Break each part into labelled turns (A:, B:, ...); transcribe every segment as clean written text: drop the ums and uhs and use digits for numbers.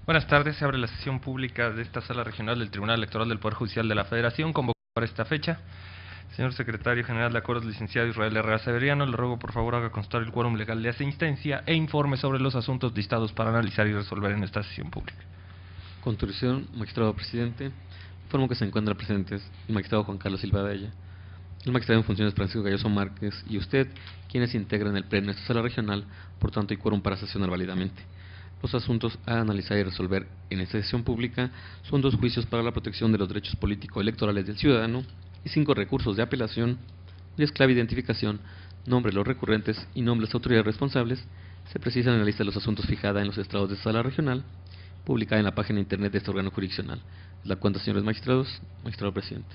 A: Buenas tardes, se abre la sesión pública de esta Sala Regional del Tribunal Electoral del Poder Judicial de la Federación, convocada para esta fecha. Señor Secretario General de Acuerdos, licenciado Israel Herrera Severiano, le ruego por favor haga constar el quórum legal de asistencia e informe sobre los asuntos listados para analizar y resolver en esta sesión pública.
B: Con tu autorización, magistrado presidente, informo que se encuentran presentes el magistrado Juan Carlos Silva Bella, el magistrado en funciones Francisco Galloso Márquez y usted, quienes integran el pleno de esta sala regional, por tanto hay quórum para sesionar válidamente. Los asuntos a analizar y resolver en esta sesión pública son 2 juicios para la protección de los derechos político-electorales del ciudadano y 5 recursos de apelación, cuyas clave de identificación, nombre de los recurrentes y nombres de autoridades responsables se precisan en la lista de los asuntos fijada en los estrados de esta sala regional, publicada en la página de internet de este órgano jurisdiccional. La cuenta, señores magistrados. Magistrado presidente.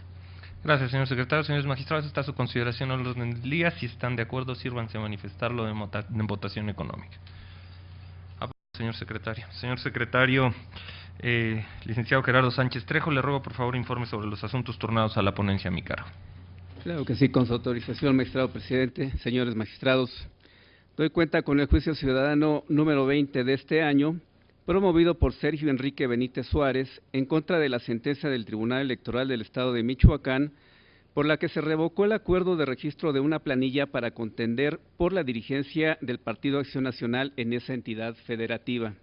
A: Gracias, señor secretario. Señores magistrados, está a su consideración el orden del día. Si están de acuerdo, sírvanse a manifestarlo en votación económica. Señor secretario. Señor secretario, licenciado Gerardo Sánchez Trejo, le ruego por favor informe sobre los asuntos turnados a la ponencia a mi cargo.
C: Claro que sí, con su autorización, magistrado presidente, señores magistrados. Doy cuenta con el juicio ciudadano número 20 de este año, promovido por Sergio Enrique Benítez Suárez, en contra de la sentencia del Tribunal Electoral del Estado de Michoacán, por la que se revocó el acuerdo de registro de una planilla para contender por la dirigencia del Partido Acción Nacional en esa entidad federativa.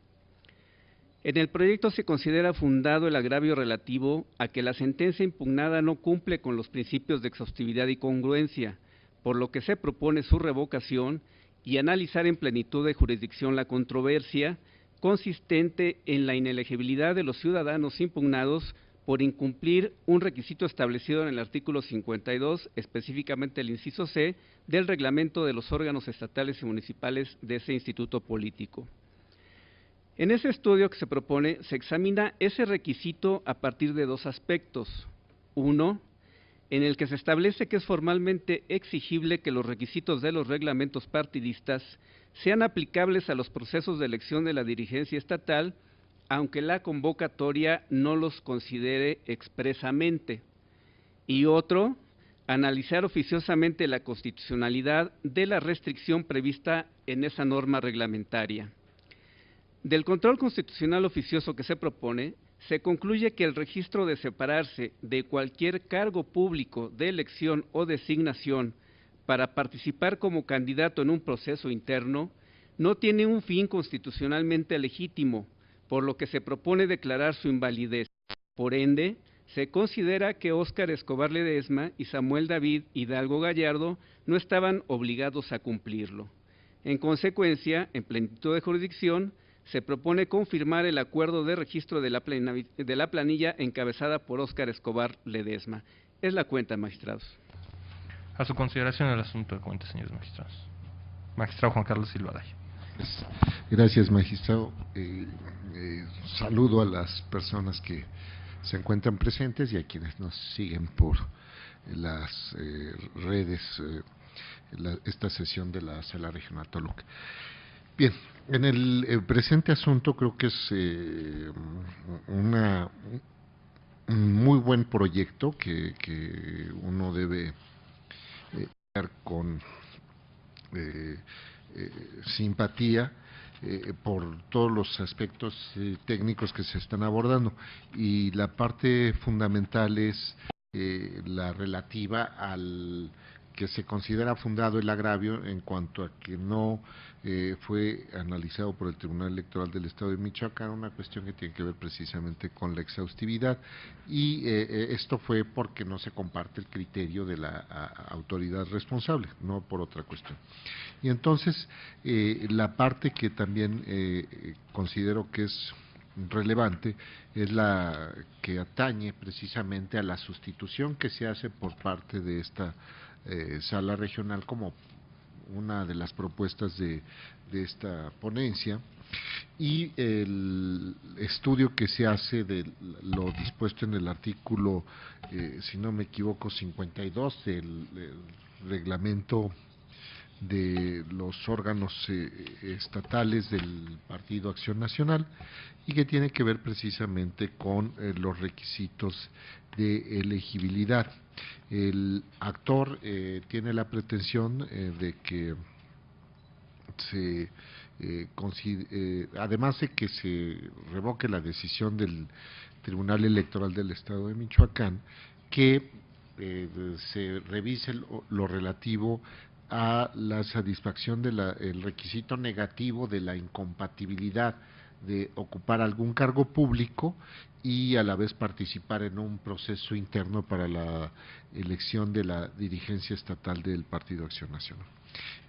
C: En el proyecto se considera fundado el agravio relativo a que la sentencia impugnada no cumple con los principios de exhaustividad y congruencia, por lo que se propone su revocación y analizar en plenitud de jurisdicción la controversia consistente en la inelegibilidad de los ciudadanos impugnados por incumplir un requisito establecido en el artículo 52, específicamente el inciso C, del reglamento de los órganos estatales y municipales de ese instituto político. En ese estudio que se propone, se examina ese requisito a partir de 2 aspectos. Uno, en el que se establece que es formalmente exigible que los requisitos de los reglamentos partidistas sean aplicables a los procesos de elección de la dirigencia estatal, aunque la convocatoria no los considere expresamente. Y otro, analizar oficiosamente la constitucionalidad de la restricción prevista en esa norma reglamentaria. Del control constitucional oficioso que se propone, se concluye que el registro de separarse de cualquier cargo público de elección o designación para participar como candidato en un proceso interno no tiene un fin constitucionalmente legítimo, por lo que se propone declarar su invalidez. Por ende, se considera que Óscar Escobar Ledesma y Samuel David Hidalgo Gallardo no estaban obligados a cumplirlo. En consecuencia, en plenitud de jurisdicción, se propone confirmar el acuerdo de registro de la planilla encabezada por Óscar Escobar Ledesma. Es la cuenta, magistrados.
A: A su consideración el asunto de cuenta, señores magistrados. Magistrado Juan Carlos Silva Bella.
D: Gracias, magistrado. Saludo a las personas que se encuentran presentes y a quienes nos siguen por las redes, esta sesión de la Sala Regional Toluca. Bien, en el presente asunto creo que es un muy buen proyecto que uno debe ver con simpatía por todos los aspectos técnicos que se están abordando, y la parte fundamental es la relativa al que se considera fundado el agravio en cuanto a que no fue analizado por el Tribunal Electoral del Estado de Michoacán, una cuestión que tiene que ver precisamente con la exhaustividad, y esto fue porque no se comparte el criterio de la autoridad responsable, no por otra cuestión. Y entonces, la parte que también considero que es relevante es la que atañe precisamente a la sustitución que se hace por parte de esta sala regional como una de las propuestas de esta ponencia, y el estudio que se hace de lo dispuesto en el artículo, si no me equivoco, 52 del reglamento de los órganos estatales del Partido Acción Nacional, y que tiene que ver precisamente con los requisitos de elegibilidad. El actor tiene la pretensión de que se además de que se revoque la decisión del Tribunal Electoral del Estado de Michoacán, que se revise lo relativo a la satisfacción del requisito negativo de la incompatibilidad de ocupar algún cargo público y a la vez participar en un proceso interno para la elección de la dirigencia estatal del Partido Acción Nacional.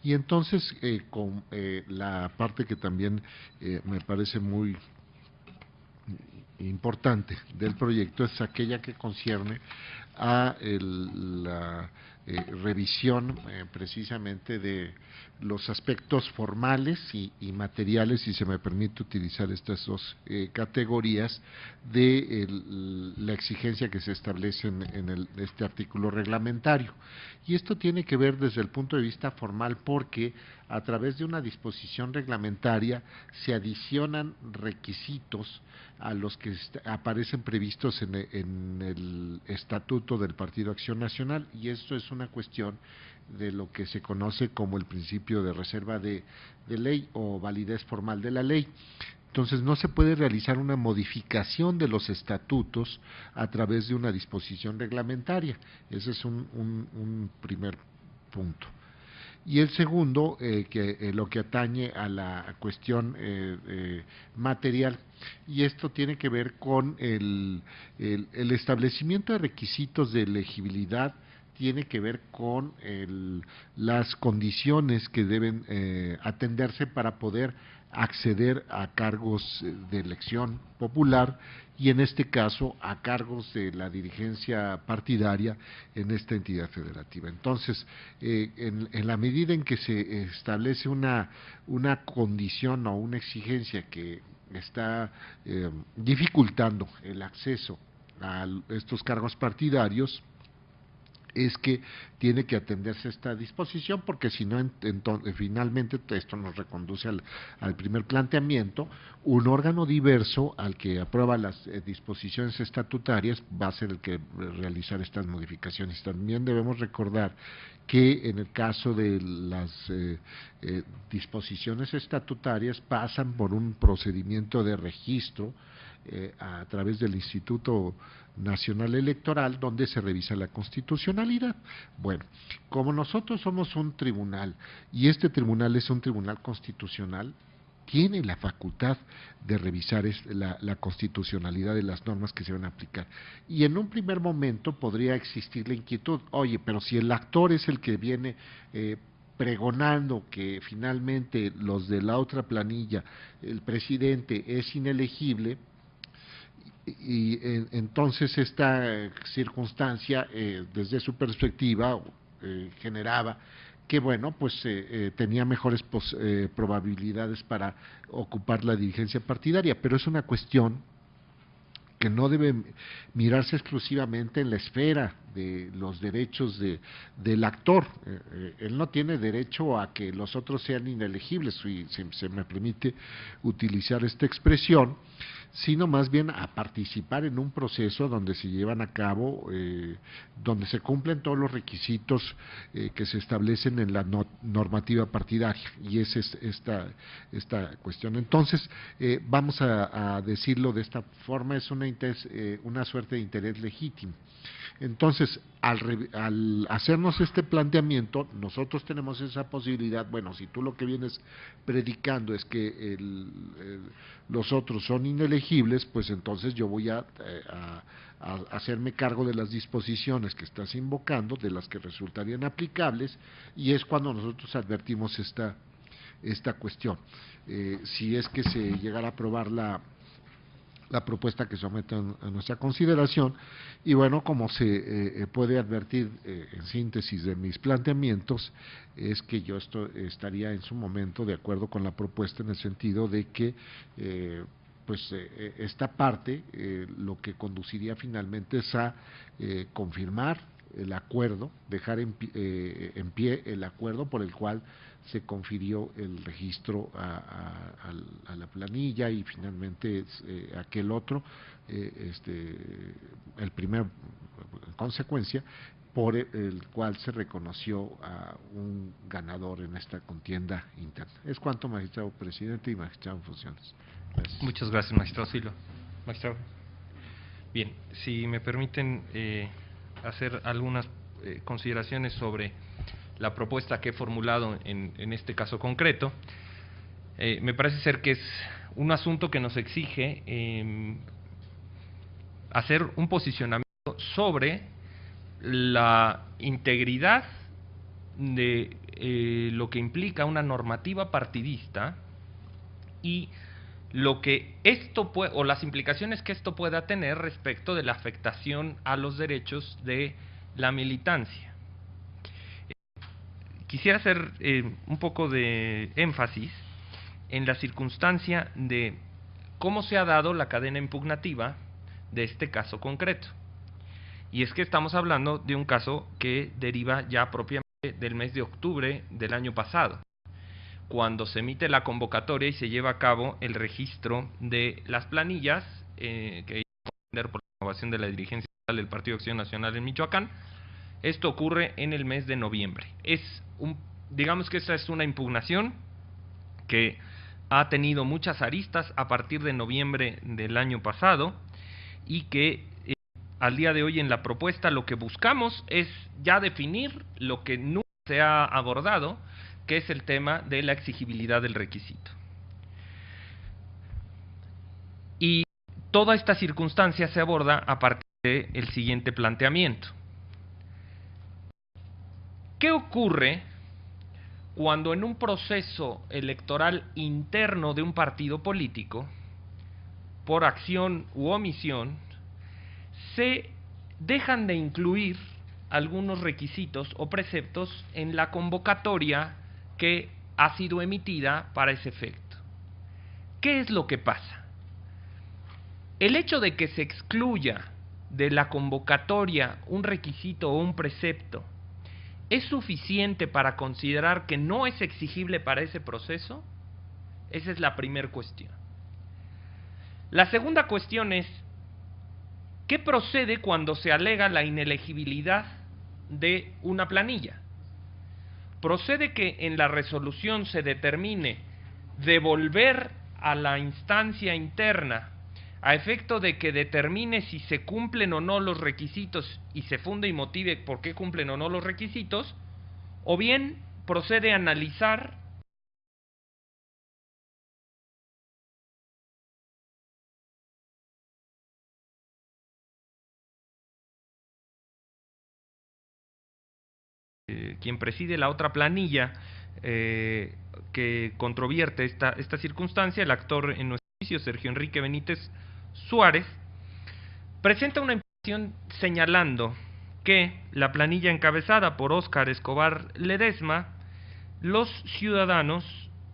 D: Y entonces, con la parte que también me parece muy importante del proyecto es aquella que concierne a la revisión precisamente de los aspectos formales y materiales, si se me permite utilizar estas dos categorías, de la exigencia que se establece en este artículo reglamentario. Y esto tiene que ver desde el punto de vista formal porque a través de una disposición reglamentaria se adicionan requisitos a los que aparecen previstos en el Estatuto del Partido Acción Nacional, y esto es una cuestión de lo que se conoce como el principio de reserva de ley o validez formal de la ley. Entonces no se puede realizar una modificación de los estatutos a través de una disposición reglamentaria. Ese es un primer punto. Y el segundo, lo que atañe a la cuestión material, y esto tiene que ver con el establecimiento de requisitos de elegibilidad, tiene que ver con las condiciones que deben atenderse para poder acceder a cargos de elección popular y en este caso a cargos de la dirigencia partidaria en esta entidad federativa. Entonces, en la medida en que se establece una condición o una exigencia que está dificultando el acceso a estos cargos partidarios, es que tiene que atenderse esta disposición, porque si no, finalmente esto nos reconduce al primer planteamiento. Un órgano diverso al que aprueba las disposiciones estatutarias va a ser el que realizar estas modificaciones. También debemos recordar que en el caso de las disposiciones estatutarias pasan por un procedimiento de registro a través del Instituto Nacional Electoral, donde se revisa la constitucionalidad. Bueno, como nosotros somos un tribunal y este tribunal es un tribunal constitucional, tiene la facultad de revisar la constitucionalidad de las normas que se van a aplicar. Y en un primer momento podría existir la inquietud, oye, pero si el actor es el que viene pregonando que finalmente los de la otra planilla, el presidente es inelegible, y entonces esta circunstancia desde su perspectiva generaba que bueno, pues tenía mejores probabilidades para ocupar la dirigencia partidaria, pero es una cuestión que no debe mirarse exclusivamente en la esfera de los derechos del actor. Él no tiene derecho a que los otros sean inelegibles, si se me permite utilizar esta expresión, sino más bien a participar en un proceso donde se llevan a cabo, donde se cumplen todos los requisitos que se establecen en la normativa partidaria, y esa es esta cuestión. Entonces, vamos a decirlo de esta forma, es una suerte de interés legítimo. Entonces, al hacernos este planteamiento, nosotros tenemos esa posibilidad. Bueno, si tú lo que vienes predicando es que los otros son inelegibles, pues entonces yo voy a hacerme cargo de las disposiciones que estás invocando, de las que resultarían aplicables, y es cuando nosotros advertimos esta cuestión. Si es que se llegara a aprobar la propuesta que somete a nuestra consideración, y bueno, como se puede advertir en síntesis de mis planteamientos, es que yo estaría en su momento de acuerdo con la propuesta en el sentido de que esta parte lo que conduciría finalmente es a confirmar el acuerdo, dejar en pie el acuerdo por el cual se confirió el registro a la planilla y finalmente aquel otro, el primer en consecuencia, por el cual se reconoció a un ganador en esta contienda interna. Es cuanto, magistrado presidente y magistrado en funciones. Gracias.
A: Muchas gracias, magistrado Silva. Magistrado. Bien, si me permiten hacer algunas consideraciones sobre la propuesta que he formulado en este caso concreto. Me parece ser que es un asunto que nos exige hacer un posicionamiento sobre la integridad de lo que implica una normativa partidista y lo que esto puede, o las implicaciones que esto pueda tener respecto de la afectación a los derechos de la militancia. Quisiera hacer un poco de énfasis en la circunstancia de cómo se ha dado la cadena impugnativa de este caso concreto. Y es que estamos hablando de un caso que deriva ya propiamente del mes de octubre del año pasado, cuando se emite la convocatoria y se lleva a cabo el registro de las planillas que iba a por la renovación de la dirigencia del Partido Acción Nacional en Michoacán. Esto ocurre en el mes de noviembre. Digamos que esta es una impugnación que ha tenido muchas aristas a partir de noviembre del año pasado y que al día de hoy en la propuesta lo que buscamos es ya definir lo que nunca se ha abordado, que es el tema de la exigibilidad del requisito. Y toda esta circunstancia se aborda a partir del siguiente planteamiento. ¿Qué ocurre cuando en un proceso electoral interno de un partido político, por acción u omisión, se dejan de incluir algunos requisitos o preceptos en la convocatoria que ha sido emitida para ese efecto? ¿Qué es lo que pasa? El hecho de que se excluya de la convocatoria un requisito o un precepto, ¿es suficiente para considerar que no es exigible para ese proceso? Esa es la primera cuestión. La segunda cuestión es, ¿qué procede cuando se alega la inelegibilidad de una planilla? Procede que en la resolución se determine devolver a la instancia interna a efecto de que determine si se cumplen o no los requisitos y se funde y motive por qué cumplen o no los requisitos, o bien procede a analizar quien preside la otra planilla que controvierte esta circunstancia, el actor en nuestro juicio, Sergio Enrique Benítez Suárez, presenta una impugnación señalando que la planilla encabezada por Óscar Escobar Ledesma, los ciudadanos,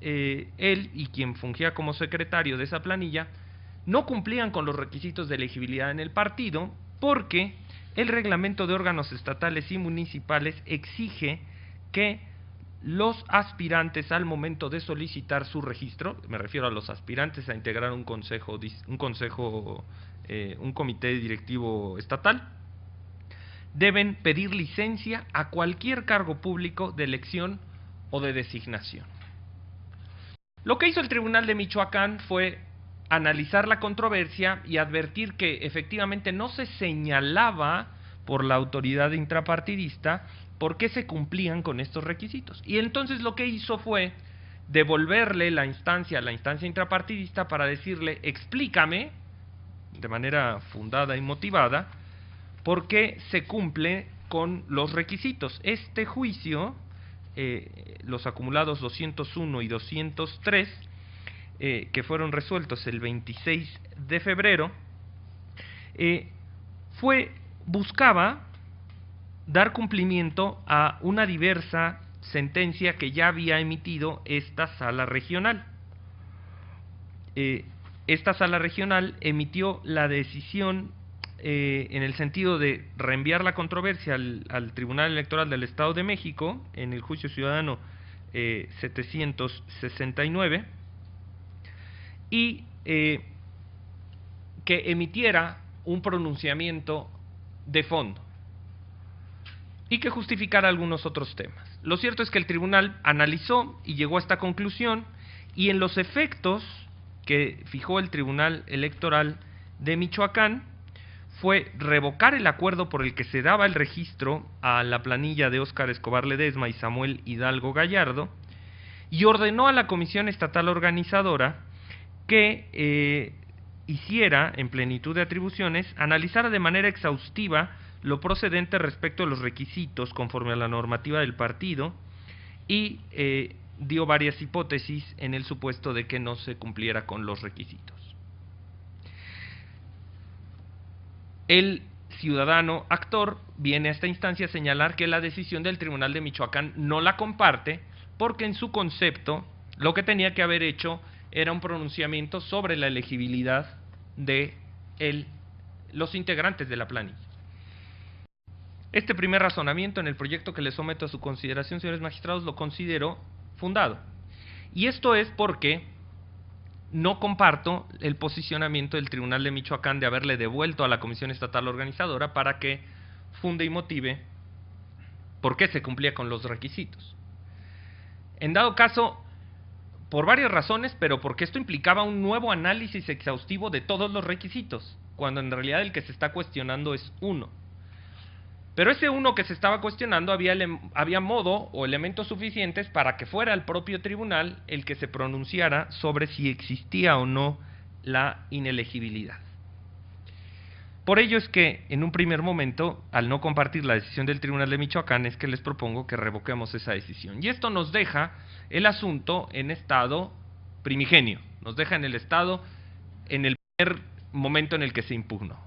A: él y quien fungía como secretario de esa planilla, no cumplían con los requisitos de elegibilidad en el partido porque el reglamento de órganos estatales y municipales exige que los aspirantes al momento de solicitar su registro, me refiero a los aspirantes a integrar un comité directivo estatal, deben pedir licencia a cualquier cargo público de elección o de designación. Lo que hizo el Tribunal de Michoacán fue analizar la controversia y advertir que efectivamente no se señalaba por la autoridad intrapartidista por qué se cumplían con estos requisitos. Y entonces lo que hizo fue devolverle la instancia a la instancia intrapartidista para decirle, explícame, de manera fundada y motivada, por qué se cumple con los requisitos. Este juicio, los acumulados 201 y 203, que fueron resueltos el 26 de febrero, buscaba dar cumplimiento a una diversa sentencia que ya había emitido esta sala regional. Esta sala regional emitió la decisión en el sentido de reenviar la controversia al Tribunal Electoral del Estado de México en el juicio ciudadano 769 y que emitiera un pronunciamiento de fondo y que justificara algunos otros temas. Lo cierto es que el tribunal analizó y llegó a esta conclusión, y en los efectos que fijó el Tribunal Electoral de Michoacán fue revocar el acuerdo por el que se daba el registro a la planilla de Óscar Escobar Ledesma y Samuel Hidalgo Gallardo, y ordenó a la Comisión Estatal Organizadora que hiciera, en plenitud de atribuciones, analizara de manera exhaustiva lo procedente respecto a los requisitos conforme a la normativa del partido, y dio varias hipótesis en el supuesto de que no se cumpliera con los requisitos. El ciudadano actor viene a esta instancia a señalar que la decisión del Tribunal de Michoacán no la comparte, porque en su concepto lo que tenía que haber hecho era un pronunciamiento sobre la elegibilidad de los integrantes de la planilla. Este primer razonamiento en el proyecto que les someto a su consideración, señores magistrados, lo considero fundado. Y esto es porque no comparto el posicionamiento del Tribunal de Michoacán de haberle devuelto a la Comisión Estatal Organizadora para que funde y motive por qué se cumplía con los requisitos. En dado caso, por varias razones, pero porque esto implicaba un nuevo análisis exhaustivo de todos los requisitos, cuando en realidad el que se está cuestionando es uno. Pero ese uno que se estaba cuestionando había modo o elementos suficientes para que fuera el propio tribunal el que se pronunciara sobre si existía o no la inelegibilidad. Por ello es que, en un primer momento, al no compartir la decisión del Tribunal de Michoacán, es que les propongo que revoquemos esa decisión. Y esto nos deja el asunto en estado primigenio, nos deja en el estado, en el primer momento en el que se impugnó.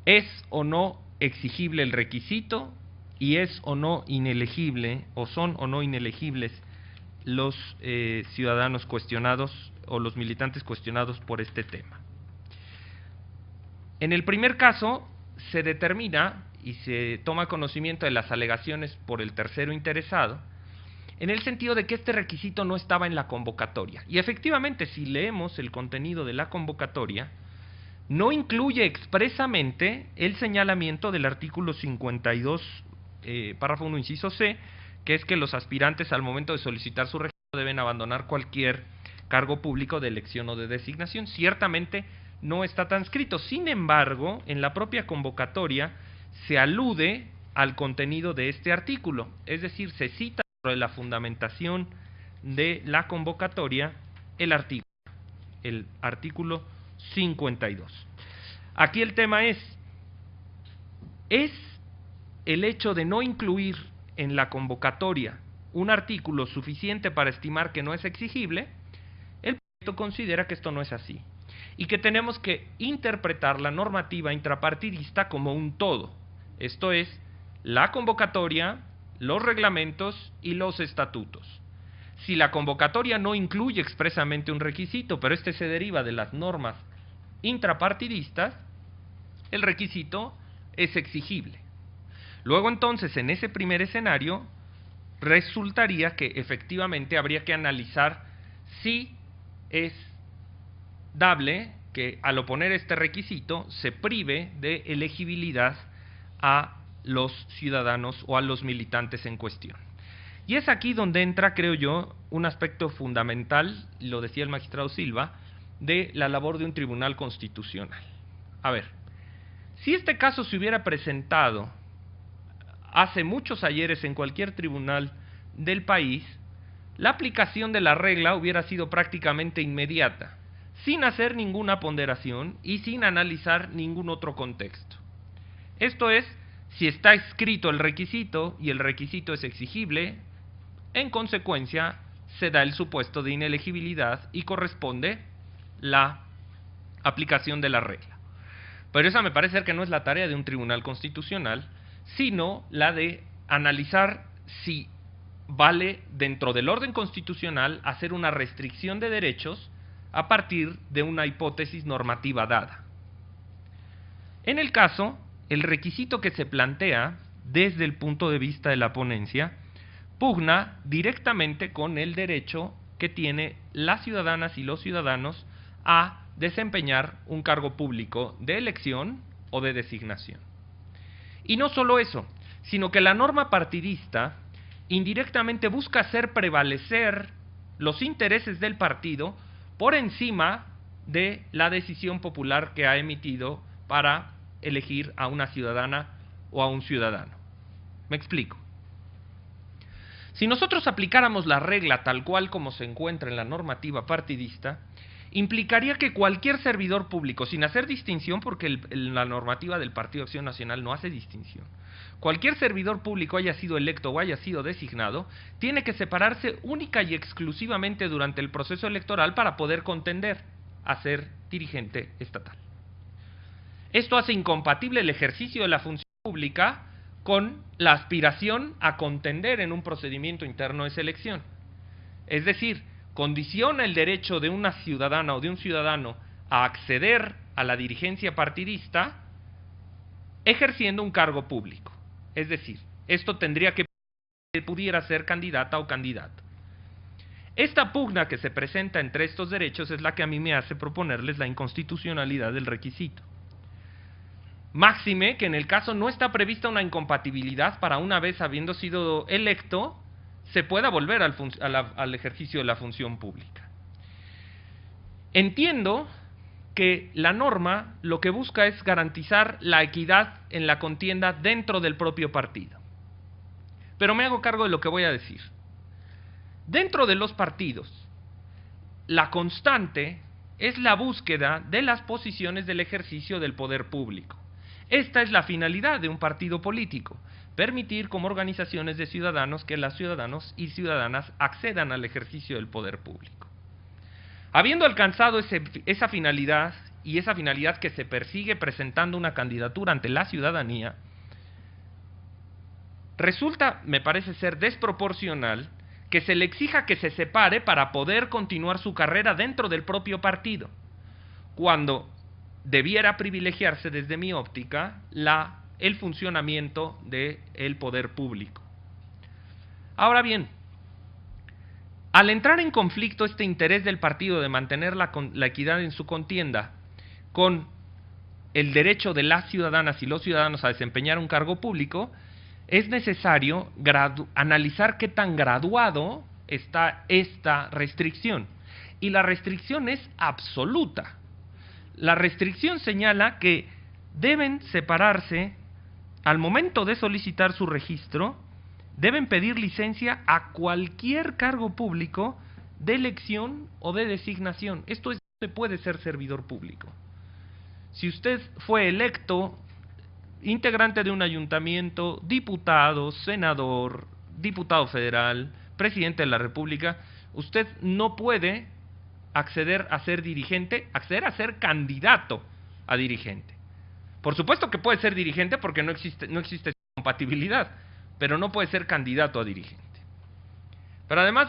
A: ¿Es o no exigible el requisito? ¿Y es o no inelegible, o son o no inelegibles los ciudadanos cuestionados o los militantes cuestionados por este tema? En el primer caso se determina y se toma conocimiento de las alegaciones por el tercero interesado, en el sentido de que este requisito no estaba en la convocatoria. Y efectivamente, si leemos el contenido de la convocatoria, no incluye expresamente el señalamiento del artículo 52, párrafo 1, inciso C, que es que los aspirantes al momento de solicitar su registro deben abandonar cualquier cargo público de elección o de designación. Ciertamente no está transcrito. Sin embargo, en la propia convocatoria se alude al contenido de este artículo, es decir, se cita dentro de la fundamentación de la convocatoria el artículo 52. Aquí el tema es el hecho de no incluir en la convocatoria un artículo suficiente para estimar que no es exigible. El proyecto considera que esto no es así y que tenemos que interpretar la normativa intrapartidista como un todo, esto es, la convocatoria, los reglamentos y los estatutos. Si la convocatoria no incluye expresamente un requisito, pero este se deriva de las normas intrapartidistas, el requisito es exigible. Luego entonces, en ese primer escenario, resultaría que efectivamente habría que analizar si es dable que al oponer este requisito se prive de elegibilidad a los ciudadanos o a los militantes en cuestión. Y es aquí donde entra, creo yo, un aspecto fundamental, lo decía el magistrado Silva, de la labor de un tribunal constitucional. A ver, si este caso se hubiera presentado hace muchos ayeres en cualquier tribunal del país, la aplicación de la regla hubiera sido prácticamente inmediata, sin hacer ninguna ponderación y sin analizar ningún otro contexto. Esto es, si está escrito el requisito y el requisito es exigible, en consecuencia se da el supuesto de inelegibilidad y corresponde la aplicación de la regla. Pero esa me parece ser que no es la tarea de un tribunal constitucional, sino la de analizar si vale dentro del orden constitucional hacer una restricción de derechos a partir de una hipótesis normativa dada. En el caso, el requisito que se plantea desde el punto de vista de la ponencia pugna directamente con el derecho que tiene las ciudadanas y los ciudadanos a desempeñar un cargo público de elección o de designación. Y no solo eso, sino que la norma partidista indirectamente busca hacer prevalecer los intereses del partido por encima de la decisión popular que ha emitido para elegir a una ciudadana o a un ciudadano. Me explico. Si nosotros aplicáramos la regla tal cual como se encuentra en la normativa partidista, implicaría que cualquier servidor público, sin hacer distinción, porque la normativa del Partido Acción Nacional no hace distinción, cualquier servidor público, haya sido electo o haya sido designado, tiene que separarse única y exclusivamente durante el proceso electoral para poder contender a ser dirigente estatal. Esto hace incompatible el ejercicio de la función pública con la aspiración a contender en un procedimiento interno de selección. Es decir, condiciona el derecho de una ciudadana o de un ciudadano a acceder a la dirigencia partidista ejerciendo un cargo público. Es decir, esto tendría que pudiera ser candidata o candidato. Esta pugna que se presenta entre estos derechos es la que a mí me hace proponerles la inconstitucionalidad del requisito. Máxime que en el caso no está prevista una incompatibilidad para, una vez habiendo sido electo, se pueda volver al ejercicio de la función pública. Entiendo que la norma lo que busca es garantizar la equidad en la contienda dentro del propio partido. Pero me hago cargo de lo que voy a decir. Dentro de los partidos, la constante es la búsqueda de las posiciones del ejercicio del poder público. Esta es la finalidad de un partido político, permitir como organizaciones de ciudadanos que los ciudadanos y ciudadanas accedan al ejercicio del poder público. Habiendo alcanzado esa finalidad, y esa finalidad que se persigue presentando una candidatura ante la ciudadanía, resulta, me parece ser desproporcional, que se le exija que se separe para poder continuar su carrera dentro del propio partido, cuando debiera privilegiarse desde mi óptica el funcionamiento del poder público. Ahora bien, al entrar en conflicto este interés del partido de mantener la equidad en su contienda con el derecho de las ciudadanas y los ciudadanos a desempeñar un cargo público, es necesario analizar qué tan graduado está esta restricción. Y la restricción es absoluta. La restricción señala que deben separarse, al momento de solicitar su registro, deben pedir licencia a cualquier cargo público de elección o de designación. Esto es, se puede ser servidor público. Si usted fue electo integrante de un ayuntamiento, diputado, senador, diputado federal, presidente de la República, usted no puede acceder a ser dirigente, acceder a ser candidato a dirigente. Por supuesto que puede ser dirigente porque no existe compatibilidad, pero no puede ser candidato a dirigente. Pero además,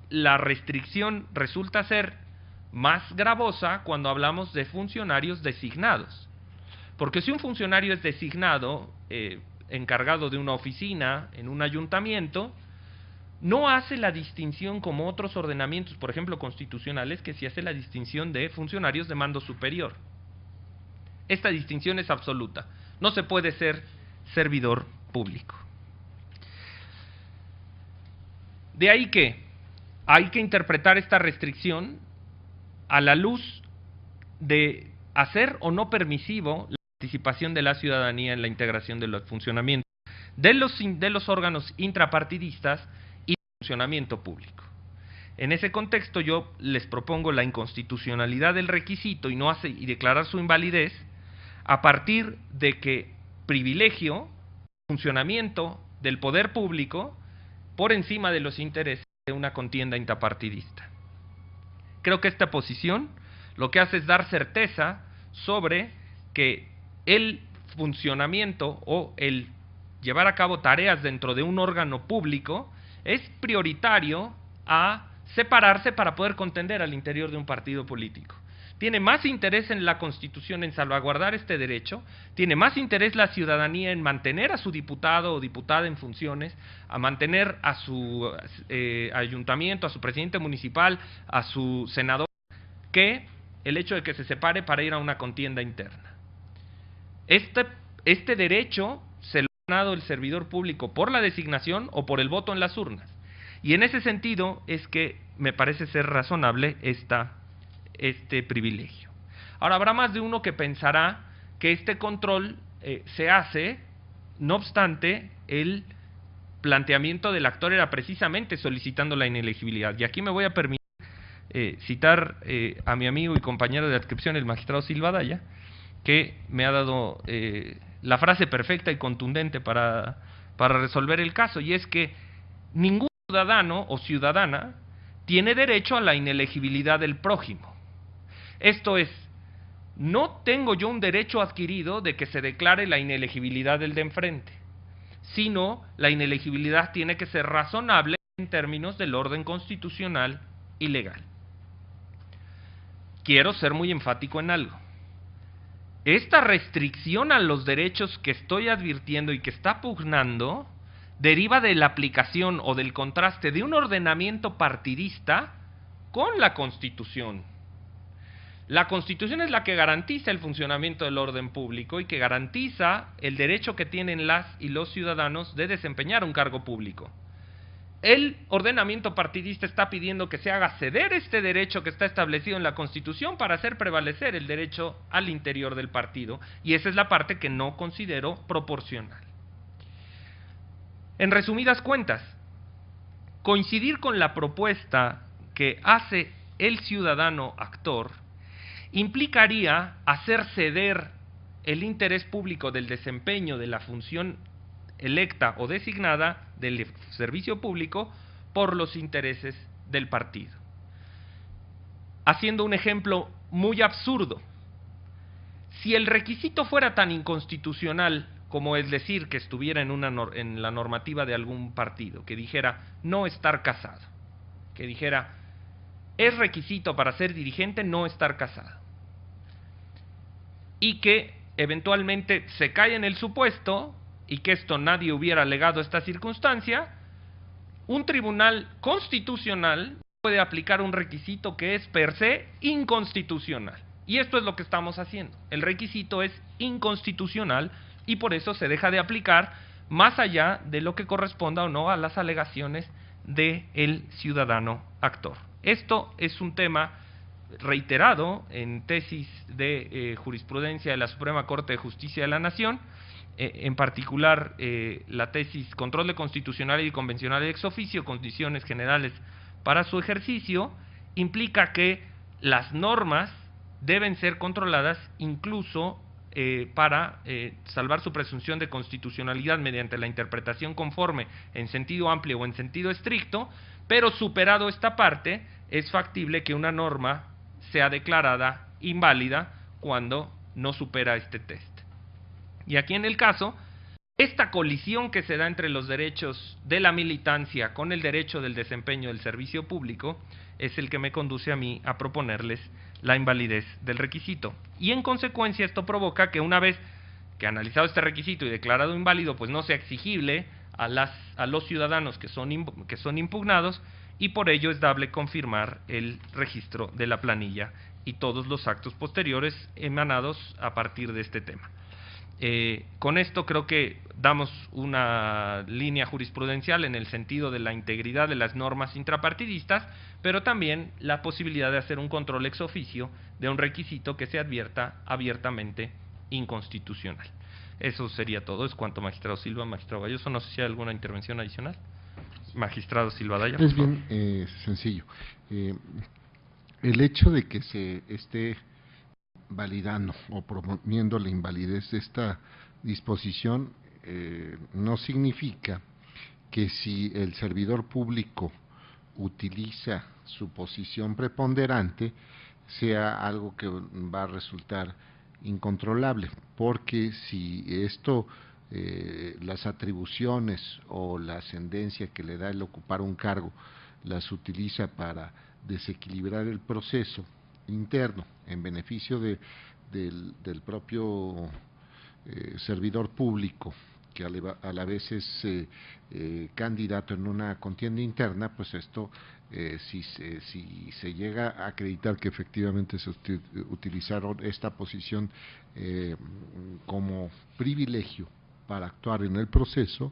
A: la restricción resulta ser más gravosa cuando hablamos de funcionarios designados. Porque si un funcionario es designado, encargado de una oficina en un ayuntamiento, no hace la distinción como otros ordenamientos, por ejemplo constitucionales, que sí hace la distinción de funcionarios de mando superior. Esta distinción es absoluta. No se puede ser servidor público. De ahí que hay que interpretar esta restricción a la luz de hacer o no permisivo la participación de la ciudadanía en la integración del funcionamiento de los órganos intrapartidistas y el funcionamiento público. En ese contexto yo les propongo la inconstitucionalidad del requisito y declarar su invalidez a partir de que privilegio el funcionamiento del poder público por encima de los intereses de una contienda intrapartidista. Creo que esta posición lo que hace es dar certeza sobre que el funcionamiento o el llevar a cabo tareas dentro de un órgano público es prioritario a separarse para poder contender al interior de un partido político. Tiene más interés en la Constitución en salvaguardar este derecho, tiene más interés la ciudadanía en mantener a su diputado o diputada en funciones, a mantener a su ayuntamiento, a su presidente municipal, a su senador, que el hecho de que se separe para ir a una contienda interna. Este derecho se lo ha ganado el servidor público por la designación o por el voto en las urnas. Y en ese sentido es que me parece ser razonable este privilegio. Ahora, habrá más de uno que pensará que este control se hace, no obstante, el planteamiento del actor era precisamente solicitando la inelegibilidad. Y aquí me voy a permitir citar a mi amigo y compañero de adscripción, el magistrado Silva Daya, que me ha dado la frase perfecta y contundente para resolver el caso, y es que ningún ciudadano o ciudadana tiene derecho a la inelegibilidad del prójimo. Esto es, no tengo yo un derecho adquirido de que se declare la inelegibilidad del de enfrente, sino la inelegibilidad tiene que ser razonable en términos del orden constitucional y legal. Quiero ser muy enfático en algo. Esta restricción a los derechos que estoy advirtiendo y que está pugnando deriva de la aplicación o del contraste de un ordenamiento partidista con la Constitución. La Constitución es la que garantiza el funcionamiento del orden público y que garantiza el derecho que tienen las y los ciudadanos de desempeñar un cargo público. El ordenamiento partidista está pidiendo que se haga ceder este derecho que está establecido en la Constitución para hacer prevalecer el derecho al interior del partido, y esa es la parte que no considero proporcional. En resumidas cuentas, coincidir con la propuesta que hace el ciudadano actor implicaría hacer ceder el interés público del desempeño de la función electa o designada del servicio público por los intereses del partido. Haciendo un ejemplo muy absurdo, si el requisito fuera tan inconstitucional como es decir que estuviera en la normativa de algún partido, que dijera no estar casado, que dijera es requisito para ser dirigente no estar casado, y que eventualmente se cae en el supuesto y que esto nadie hubiera alegado esta circunstancia, un tribunal constitucional puede aplicar un requisito que es per se inconstitucional. Y esto es lo que estamos haciendo. El requisito es inconstitucional y por eso se deja de aplicar más allá de lo que corresponda o no a las alegaciones del ciudadano actor. Esto es un tema reiterado en tesis de jurisprudencia de la Suprema Corte de Justicia de la Nación, en particular la tesis Control de Constitucional y Convencional ex oficio, condiciones generales para su ejercicio, implica que las normas deben ser controladas incluso para salvar su presunción de constitucionalidad mediante la interpretación conforme en sentido amplio o en sentido estricto, pero superado esta parte, es factible que una norma sea declarada inválida cuando no supera este test. Y aquí en el caso, esta colisión que se da entre los derechos de la militancia con el derecho del desempeño del servicio público es el que me conduce a mí a proponerles la invalidez del requisito. Y en consecuencia esto provoca que una vez que analizado este requisito y declarado inválido, pues no sea exigible a los ciudadanos que son impugnados, y por ello es dable confirmar el registro de la planilla y todos los actos posteriores emanados a partir de este tema. Con esto creo que damos una línea jurisprudencial en el sentido de la integridad de las normas intrapartidistas, pero también la posibilidad de hacer un control ex oficio de un requisito que se advierta abiertamente inconstitucional. Eso sería todo. Es cuanto, magistrado Silva. Magistrado Galloso, no sé si hay alguna intervención adicional. Magistrado Silva Daya.
D: Es bien sencillo. El hecho de que se esté validando o promoviendo la invalidez de esta disposición no significa que si el servidor público utiliza su posición preponderante sea algo que va a resultar incontrolable, porque si esto las atribuciones o la ascendencia que le da el ocupar un cargo las utiliza para desequilibrar el proceso interno en beneficio del propio servidor público, que a la vez es candidato en una contienda interna, pues esto si se llega a acreditar que efectivamente se utilizaron esta posición como privilegio para actuar en el proceso,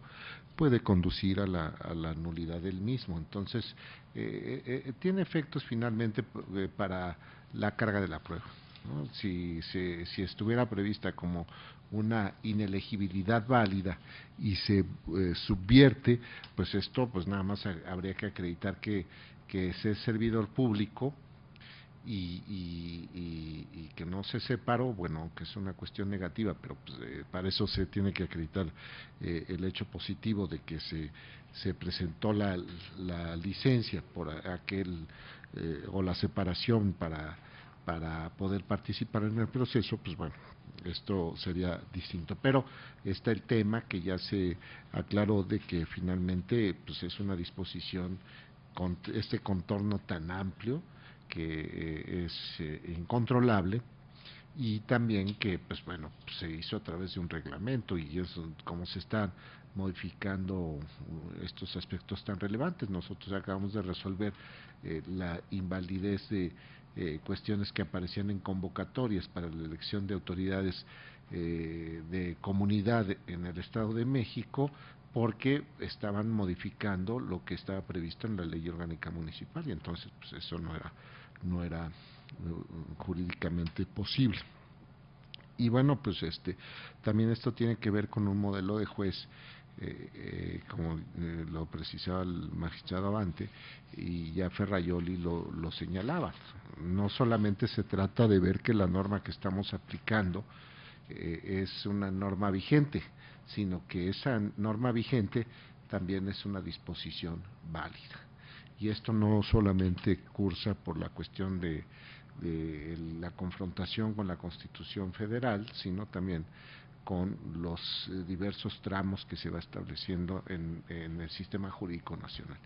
D: puede conducir a la nulidad del mismo. Entonces, tiene efectos finalmente para la carga de la prueba, ¿no? Si estuviera prevista como una inelegibilidad válida y se subvierte, pues esto pues nada más habría que acreditar que es servidor público y que no se separó, bueno, que es una cuestión negativa, pero pues, para eso se tiene que acreditar el hecho positivo de que se presentó la licencia por aquel o la separación para poder participar en el proceso, pues bueno, esto sería distinto. Pero está el tema que ya se aclaró de que finalmente pues es una disposición con este contorno tan amplio que es incontrolable, y también que pues bueno, se hizo a través de un reglamento, y es como se están modificando estos aspectos tan relevantes. Nosotros acabamos de resolver la invalidez de cuestiones que aparecían en convocatorias para la elección de autoridades de comunidad en el Estado de México, porque estaban modificando lo que estaba previsto en la Ley Orgánica Municipal, y entonces pues eso no era jurídicamente posible. Y bueno, pues también esto tiene que ver con un modelo de juez, como lo precisaba el magistrado Abante, y ya Ferraioli lo señalaba. No solamente se trata de ver que la norma que estamos aplicando es una norma vigente, sino que esa norma vigente también es una disposición válida. Y esto no solamente cursa por la cuestión de la confrontación con la Constitución Federal, sino también con los diversos tramos que se va estableciendo en el sistema jurídico nacional.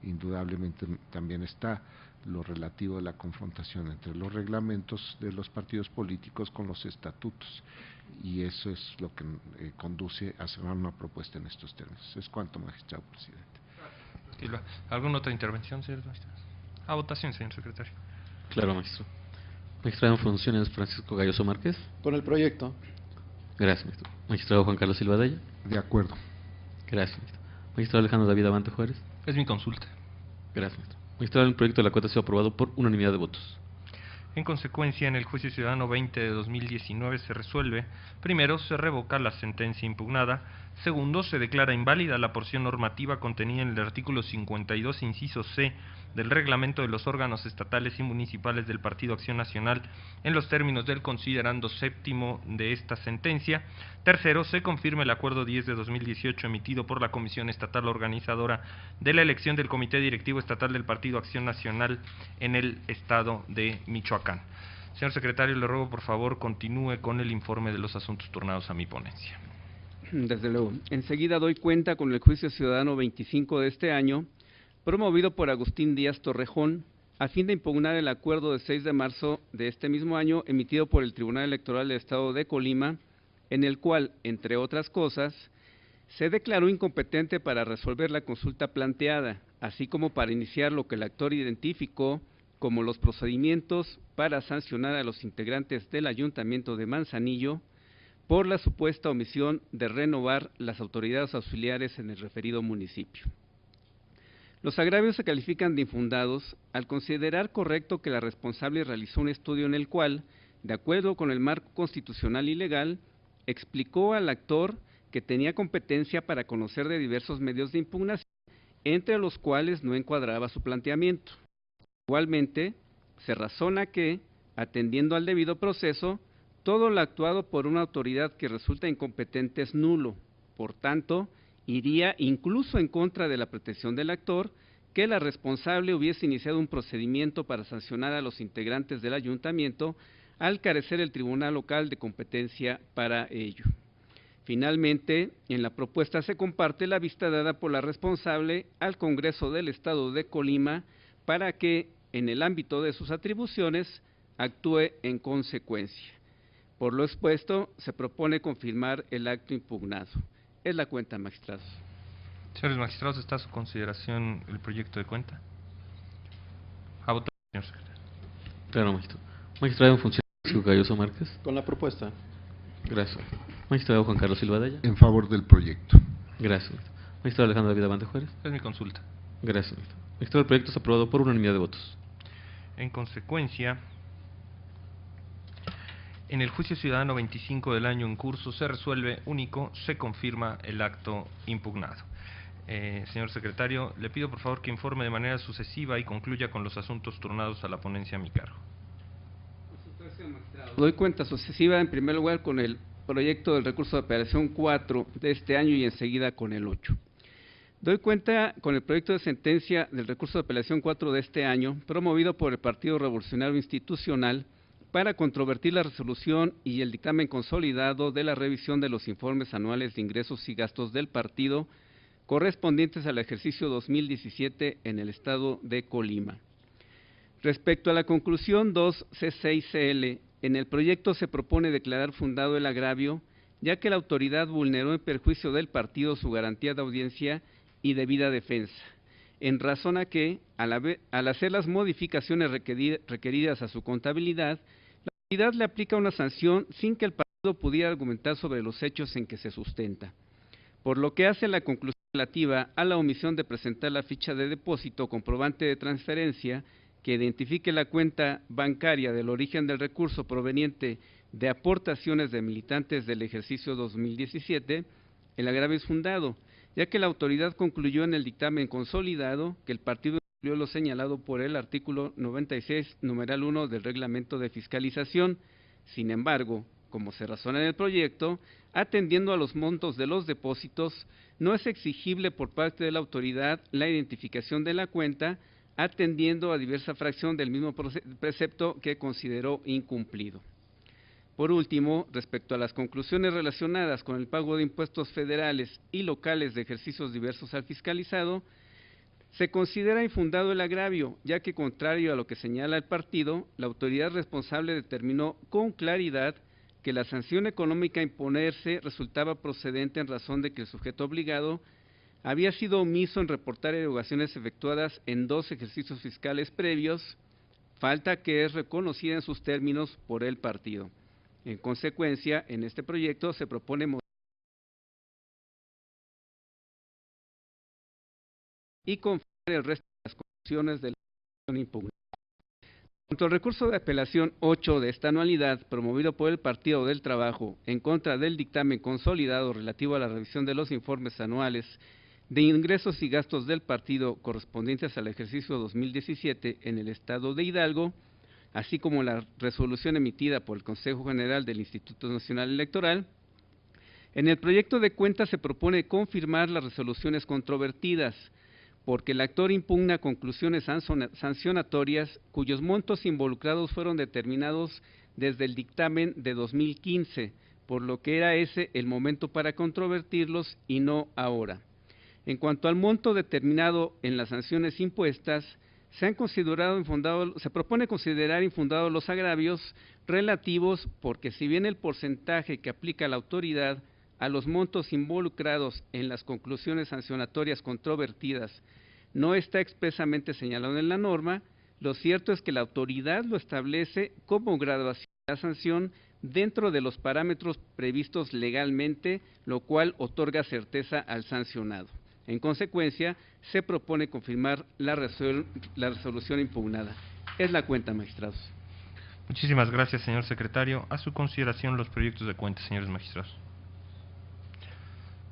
D: Indudablemente también está lo relativo a la confrontación entre los reglamentos de los partidos políticos con los estatutos, y eso es lo que conduce a hacer una propuesta en estos términos. Es cuanto, magistrado presidente.
A: Silva, ¿alguna otra intervención, señor magistrado? A votación, señor secretario.
B: Claro, maestro. Magistrado en funciones Francisco Galloso Márquez.
E: Con el proyecto.
B: Gracias, maestro. Magistrado Juan Carlos Silva Daya.
D: De acuerdo.
B: Gracias, maestro. Magistrado Alejandro David Abante Juárez.
A: Es mi consulta.
B: Gracias, maestro. Magistrado, el proyecto de la cuota ha sido aprobado por unanimidad de votos.
A: En consecuencia, en el Juicio Ciudadano 20 de 2019 se resuelve: primero, se revoca la sentencia impugnada; segundo, se declara inválida la porción normativa contenida en el artículo 52, inciso C, del reglamento de los órganos estatales y municipales del Partido Acción Nacional en los términos del considerando séptimo de esta sentencia; tercero, se confirma el acuerdo 10 de 2018 emitido por la Comisión Estatal Organizadora de la elección del Comité Directivo Estatal del Partido Acción Nacional en el Estado de Michoacán. Señor secretario, le ruego por favor continúe con el informe de los asuntos turnados a mi ponencia.
C: Desde luego. Enseguida doy cuenta con el Juicio Ciudadano 25 de este año, promovido por Agustín Díaz Torrejón, a fin de impugnar el acuerdo de 6 de marzo de este mismo año emitido por el Tribunal Electoral del Estado de Colima, en el cual, entre otras cosas, se declaró incompetente para resolver la consulta planteada, así como para iniciar lo que el actor identificó como los procedimientos para sancionar a los integrantes del Ayuntamiento de Manzanillo por la supuesta omisión de renovar las autoridades auxiliares en el referido municipio. Los agravios se califican de infundados al considerar correcto que la responsable realizó un estudio en el cual, de acuerdo con el marco constitucional y legal, explicó al actor que tenía competencia para conocer de diversos medios de impugnación, entre los cuales no encuadraba su planteamiento. Igualmente, se razona que, atendiendo al debido proceso, todo lo actuado por una autoridad que resulta incompetente es nulo. Por tanto, iría incluso en contra de la pretensión del actor que la responsable hubiese iniciado un procedimiento para sancionar a los integrantes del ayuntamiento al carecer el tribunal local de competencia para ello. Finalmente, en la propuesta se comparte la vista dada por la responsable al Congreso del Estado de Colima para que, en el ámbito de sus atribuciones, actúe en consecuencia. Por lo expuesto, se propone confirmar el acto impugnado. Es la cuenta, magistrados.
A: Señores magistrados, ¿está a su consideración el proyecto de cuenta? Señor secretario.
B: Claro, magistrado. Magistrado en funciones Francisco Galloso Márquez.
E: Con la propuesta.
B: Gracias. Magistrado Juan Carlos Silva Daya.
D: En favor del proyecto.
B: Gracias. Magistrado Alejandro David Abante Juárez.
A: Es mi consulta.
B: Gracias. Magistrado, el proyecto es aprobado por unanimidad de votos.
A: En consecuencia, en el juicio ciudadano 25 del año en curso se resuelve único, se confirma el acto impugnado. Señor secretario, le pido por favor que informe de manera sucesiva y concluya con los asuntos turnados a la ponencia a mi cargo.
C: Doy cuenta sucesiva en primer lugar con el proyecto del recurso de apelación 4 de este año y enseguida con el 8. Doy cuenta con el proyecto de sentencia del recurso de apelación 4 de este año, promovido por el Partido Revolucionario Institucional, para controvertir la resolución y el dictamen consolidado de la revisión de los informes anuales de ingresos y gastos del partido correspondientes al ejercicio 2017 en el estado de Colima. Respecto a la conclusión 2C6CL, en el proyecto se propone declarar fundado el agravio, ya que la autoridad vulneró en perjuicio del partido su garantía de audiencia y debida defensa, en razón a que, al hacer las modificaciones requeridas a su contabilidad, la autoridad le aplica una sanción sin que el partido pudiera argumentar sobre los hechos en que se sustenta. Por lo que hace la conclusión relativa a la omisión de presentar la ficha de depósito o comprobante de transferencia que identifique la cuenta bancaria del origen del recurso proveniente de aportaciones de militantes del ejercicio 2017, el agravio es fundado, ya que la autoridad concluyó en el dictamen consolidado que el partido incluyó lo señalado por el artículo 96, numeral 1 del Reglamento de Fiscalización. Sin embargo, como se razona en el proyecto, atendiendo a los montos de los depósitos, no es exigible por parte de la autoridad la identificación de la cuenta, atendiendo a diversa fracción del mismo precepto que consideró incumplido. Por último, respecto a las conclusiones relacionadas con el pago de impuestos federales y locales de ejercicios diversos al fiscalizado, se considera infundado el agravio, ya que contrario a lo que señala el partido, la autoridad responsable determinó con claridad que la sanción económica a imponerse resultaba procedente en razón de que el sujeto obligado había sido omiso en reportar erogaciones efectuadas en 2 ejercicios fiscales previos, falta que es reconocida en sus términos por el partido. En consecuencia, en este proyecto se propone y confiar el resto de las conclusiones de la acción impugnada. Cuanto al recurso de apelación 8 de esta anualidad, promovido por el Partido del Trabajo en contra del dictamen consolidado relativo a la revisión de los informes anuales de ingresos y gastos del partido correspondientes al ejercicio 2017 en el estado de Hidalgo, así como la resolución emitida por el Consejo General del Instituto Nacional Electoral, en el proyecto de cuenta se propone confirmar las resoluciones controvertidas, porque el actor impugna conclusiones sancionatorias cuyos montos involucrados fueron determinados desde el dictamen de 2015, por lo que era ese el momento para controvertirlos y no ahora. En cuanto al monto determinado en las sanciones impuestas, se propone considerar infundados los agravios relativos porque si bien el porcentaje que aplica la autoridad a los montos involucrados en las conclusiones sancionatorias controvertidas no está expresamente señalado en la norma, lo cierto es que la autoridad lo establece como graduación de la sanción dentro de los parámetros previstos legalmente, lo cual otorga certeza al sancionado. En consecuencia, se propone confirmar la resolución impugnada. Es la cuenta, magistrados.
A: Muchísimas gracias, señor secretario. A su consideración los proyectos de cuenta, señores magistrados.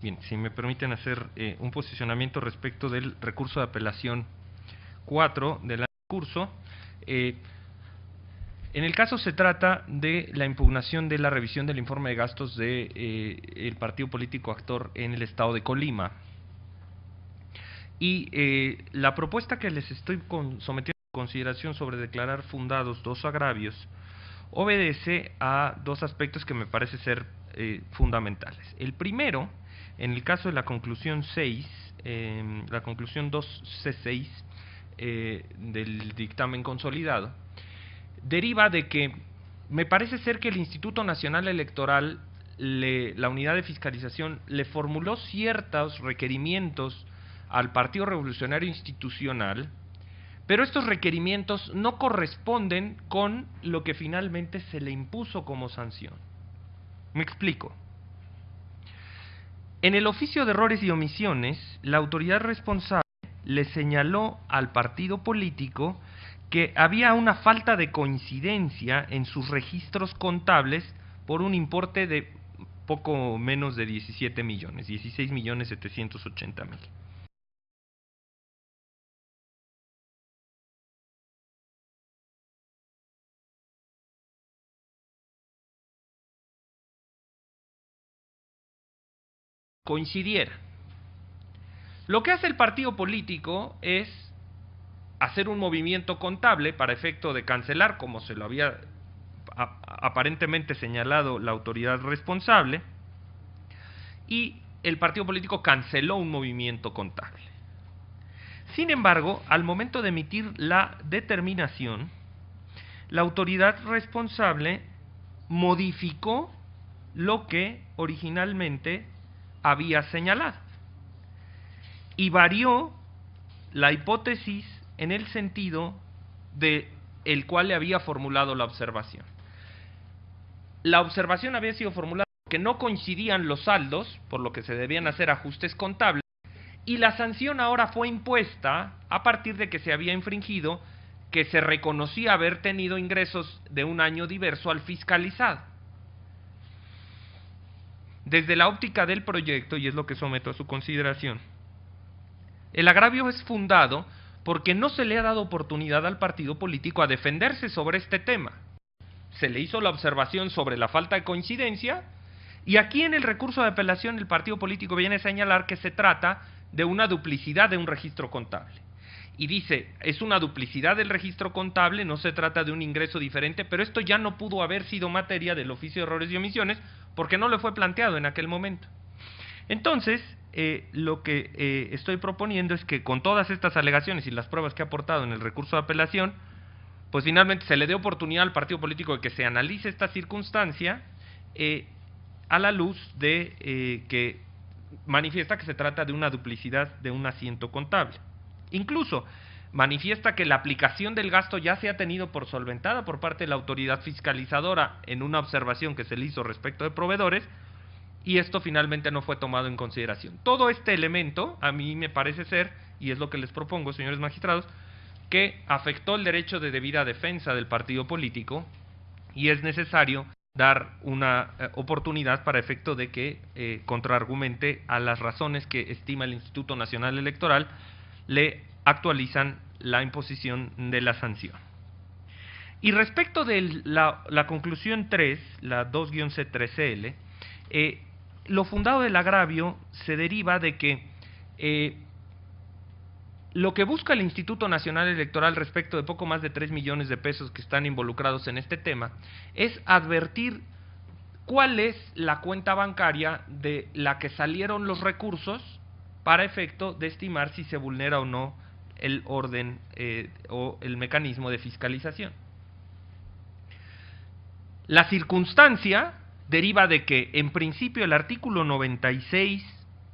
A: Bien, si me permiten hacer un posicionamiento respecto del recurso de apelación 4 del curso. En el caso se trata de la impugnación de la revisión del informe de gastos de el partido político actor en el estado de Colima. Y la propuesta que les estoy sometiendo a consideración sobre declarar fundados 2 agravios obedece a 2 aspectos que me parece ser fundamentales. El primero, en el caso de la conclusión 6, la conclusión 2C6 del dictamen consolidado, deriva de que me parece ser que el Instituto Nacional Electoral, la unidad de fiscalización, le formuló ciertos requerimientos al Partido Revolucionario Institucional pero estos requerimientos no corresponden con lo que finalmente se le impuso como sanción. Me explico. En el oficio de errores y omisiones, la autoridad responsable le señaló al partido político que había una falta de coincidencia en sus registros contables por un importe de poco menos de 17 millones, 16.780.000. Coincidiera. Lo que hace el partido político es hacer un movimiento contable para efecto de cancelar, como se lo había aparentemente señalado la autoridad responsable, y el partido político canceló un movimiento contable. Sin embargo, al momento de emitir la determinación, la autoridad responsable modificó lo que originalmente había señalado y varió la hipótesis en el sentido de el cual le había formulado la observación. La observación había sido formulada porque no coincidían los saldos, por lo que se debían hacer ajustes contables, y la sanción ahora fue impuesta a partir de que se había infringido, que se reconocía haber tenido ingresos de un año diverso al fiscalizado. Desde la óptica del proyecto, y es lo que someto a su consideración, el agravio es fundado porque no se le ha dado oportunidad al partido político a defenderse sobre este tema. Se le hizo la observación sobre la falta de coincidencia, y aquí en el recurso de apelación el partido político viene a señalar que se trata de una duplicidad de un registro contable. Y dice, es una duplicidad del registro contable, no se trata de un ingreso diferente, pero esto ya no pudo haber sido materia del oficio de errores y omisiones porque no le fue planteado en aquel momento. Entonces, lo que estoy proponiendo es que con todas estas alegaciones y las pruebas que ha aportado en el recurso de apelación, pues finalmente se le dé oportunidad al partido político de que se analice esta circunstancia a la luz de que manifiesta que se trata de una duplicidad de un asiento contable. Incluso manifiesta que la aplicación del gasto ya se ha tenido por solventada por parte de la autoridad fiscalizadora en una observación que se le hizo respecto de proveedores, y esto finalmente no fue tomado en consideración. Todo este elemento, a mí me parece ser, y es lo que les propongo, señores magistrados, que afectó el derecho de debida defensa del partido político, y es necesario dar una oportunidad para efecto de que contraargumente a las razones que estima el Instituto Nacional Electoral le actualizan la imposición de la sanción. Y respecto de la conclusión 3, la 2-C3L, lo fundado del agravio se deriva de que lo que busca el Instituto Nacional Electoral respecto de poco más de 3 millones de pesos que están involucrados en este tema es advertir cuál es la cuenta bancaria de la que salieron los recursos para efecto de estimar si se vulnera o no el orden o el mecanismo de fiscalización. La circunstancia deriva de que, en principio, el artículo 96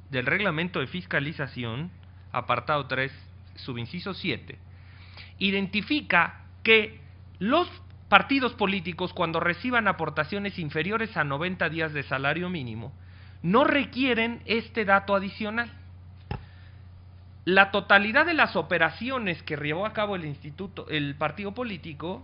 A: del reglamento de fiscalización, apartado 3, subinciso 7, identifica que los partidos políticos, cuando reciban aportaciones inferiores a 90 días de salario mínimo, no requieren este dato adicional. La totalidad de las operaciones que llevó a cabo el partido político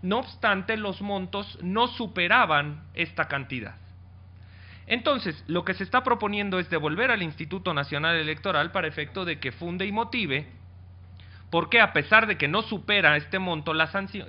A: no obstante, los montos no superaban esta cantidad. Entonces, lo que se está proponiendo es devolver al Instituto Nacional Electoral para efecto de que funde y motive por qué, a pesar de que no supera este monto la sanción,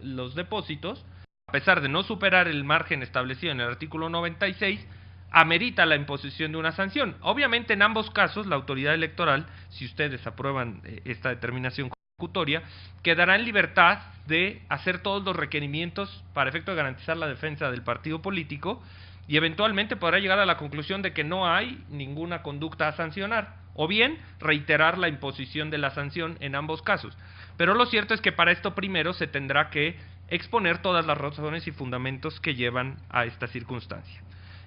A: los depósitos, a pesar de no superar el margen establecido en el artículo 96, amerita la imposición de una sanción. Obviamente, en ambos casos, la autoridad electoral, si ustedes aprueban esta determinación ejecutoria, quedará en libertad de hacer todos los requerimientos para efecto de garantizar la defensa del partido político y eventualmente podrá llegar a la conclusión de que no hay ninguna conducta a sancionar, o bien reiterar la imposición de la sanción en ambos casos. Pero lo cierto es que para esto primero se tendrá que exponer todas las razones y fundamentos que llevan a esta circunstancia.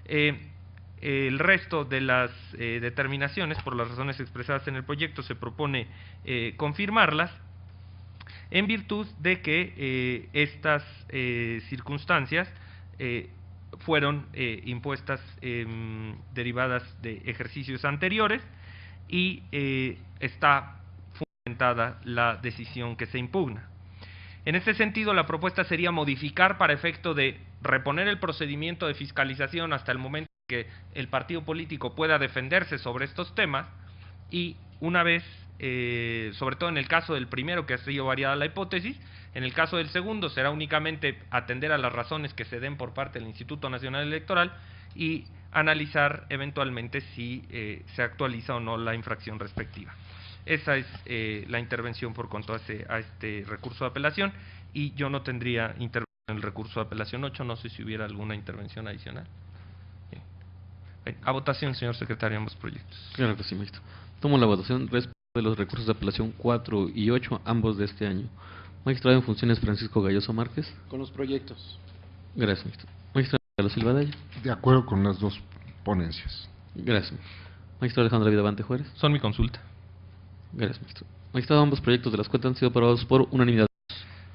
A: El resto de las determinaciones, por las razones expresadas en el proyecto, se propone confirmarlas en virtud de que estas circunstancias fueron impuestas derivadas de ejercicios anteriores y está fundamentada la decisión que se impugna. En este sentido, la propuesta sería modificar para efecto de reponer el procedimiento de fiscalización hasta el momento en que el partido político pueda defenderse sobre estos temas, y una vez, sobre todo en el caso del primero, que ha sido variada la hipótesis, en el caso del segundo será únicamente atender a las razones que se den por parte del Instituto Nacional Electoral y analizar eventualmente si se actualiza o no la infracción respectiva. Esa es la intervención por cuanto hace a este recurso de apelación, y yo no tendría intervención en el recurso de apelación 8, no sé si hubiera alguna intervención adicional. Bien, a votación, señor secretario, ambos proyectos.
B: Claro que sí, ministro. Tomo la votación respecto de los recursos de apelación 4 y 8, ambos de este año. Magistrado en funciones Francisco Galloso Márquez.
E: Con los proyectos.
B: Gracias, ministro. Magistrado Carlos Silva Daya.
D: De acuerdo con las dos ponencias.
B: Gracias. Magistrado Alejandro David Avante Juárez.
A: Son mi consulta.
B: Gracias, ministro. Magistrado, ambos proyectos de las cuentas han sido aprobados por unanimidad.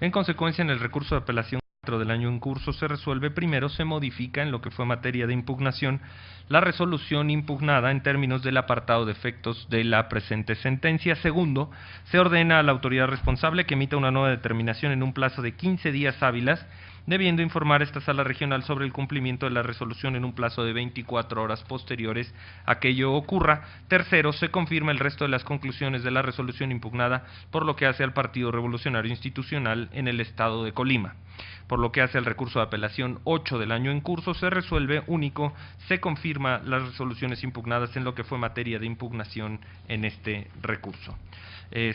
A: En consecuencia, en el recurso de apelación 4 del año en curso se resuelve: primero, se modifica en lo que fue materia de impugnación la resolución impugnada en términos del apartado de efectos de la presente sentencia. Segundo, se ordena a la autoridad responsable que emita una nueva determinación en un plazo de 15 días hábiles, debiendo informar esta sala regional sobre el cumplimiento de la resolución en un plazo de 24 horas posteriores a que ello ocurra. Tercero, se confirma el resto de las conclusiones de la resolución impugnada por lo que hace al Partido Revolucionario Institucional en el estado de Colima. Por lo que hace al recurso de apelación 8 del año en curso, se resuelve único, se confirma las resoluciones impugnadas en lo que fue materia de impugnación en este recurso.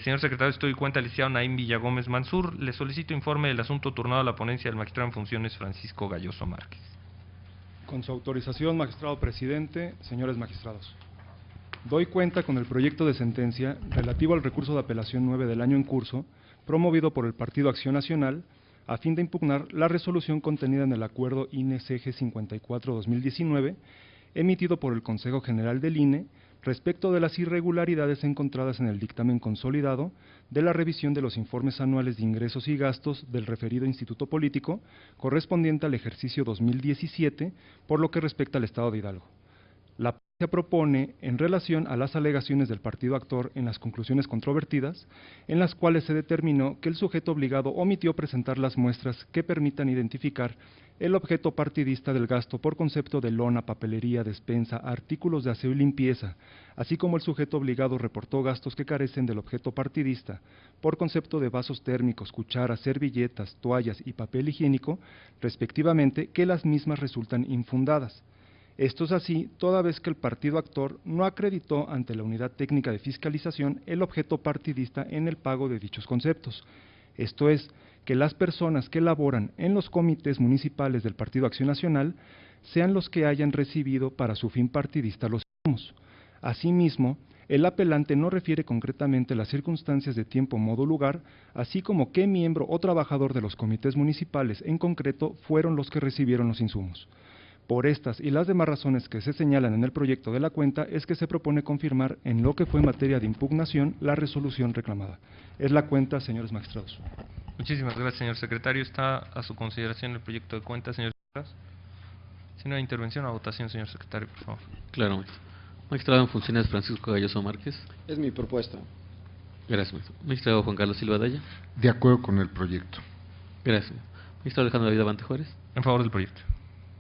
A: Señor secretario, estoy cuenta del licenciado Naim Villagómez Mansur. Le solicito informe del asunto turnado a la ponencia del magistrado en funciones Francisco Galloso Márquez.
F: Con su autorización, magistrado presidente, señores magistrados. Doy cuenta con el proyecto de sentencia relativo al recurso de apelación 9 del año en curso, promovido por el Partido Acción Nacional, a fin de impugnar la resolución contenida en el acuerdo INE-CG 54-2019, emitido por el Consejo General del INE, respecto de las irregularidades encontradas en el dictamen consolidado de la revisión de los informes anuales de ingresos y gastos del referido instituto político, correspondiente al ejercicio 2017, por lo que respecta al Estado de Hidalgo. La ponencia propone, en relación a las alegaciones del partido actor en las conclusiones controvertidas, en las cuales se determinó que el sujeto obligado omitió presentar las muestras que permitan identificar el objeto partidista del gasto por concepto de lona, papelería, despensa, artículos de aseo y limpieza, así como el sujeto obligado reportó gastos que carecen del objeto partidista por concepto de vasos térmicos, cucharas, servilletas, toallas y papel higiénico, respectivamente, que las mismas resultan infundadas. Esto es así toda vez que el partido actor no acreditó ante la Unidad Técnica de Fiscalización el objeto partidista en el pago de dichos conceptos. Esto es, que las personas que laboran en los comités municipales del Partido Acción Nacional sean los que hayan recibido para su fin partidista los insumos. Asimismo, el apelante no refiere concretamente las circunstancias de tiempo, modo, lugar, así como qué miembro o trabajador de los comités municipales en concreto fueron los que recibieron los insumos. Por estas y las demás razones que se señalan en el proyecto de la cuenta es que se propone confirmar en lo que fue materia de impugnación la resolución reclamada. Es la cuenta, señores magistrados.
A: Muchísimas gracias, señor secretario. Está a su consideración el proyecto de cuenta, señor secretario. Si no hay intervención, a votación, señor secretario, por favor.
B: Claro, maestro. Magistrado en funciones Francisco Galloso Márquez.
E: Es mi propuesta.
B: Gracias, maestro. Magistrado Juan Carlos Silva Daya.
D: De acuerdo con el proyecto.
B: Gracias. Magistrado Alejandro David Avante Juárez.
A: En favor del proyecto.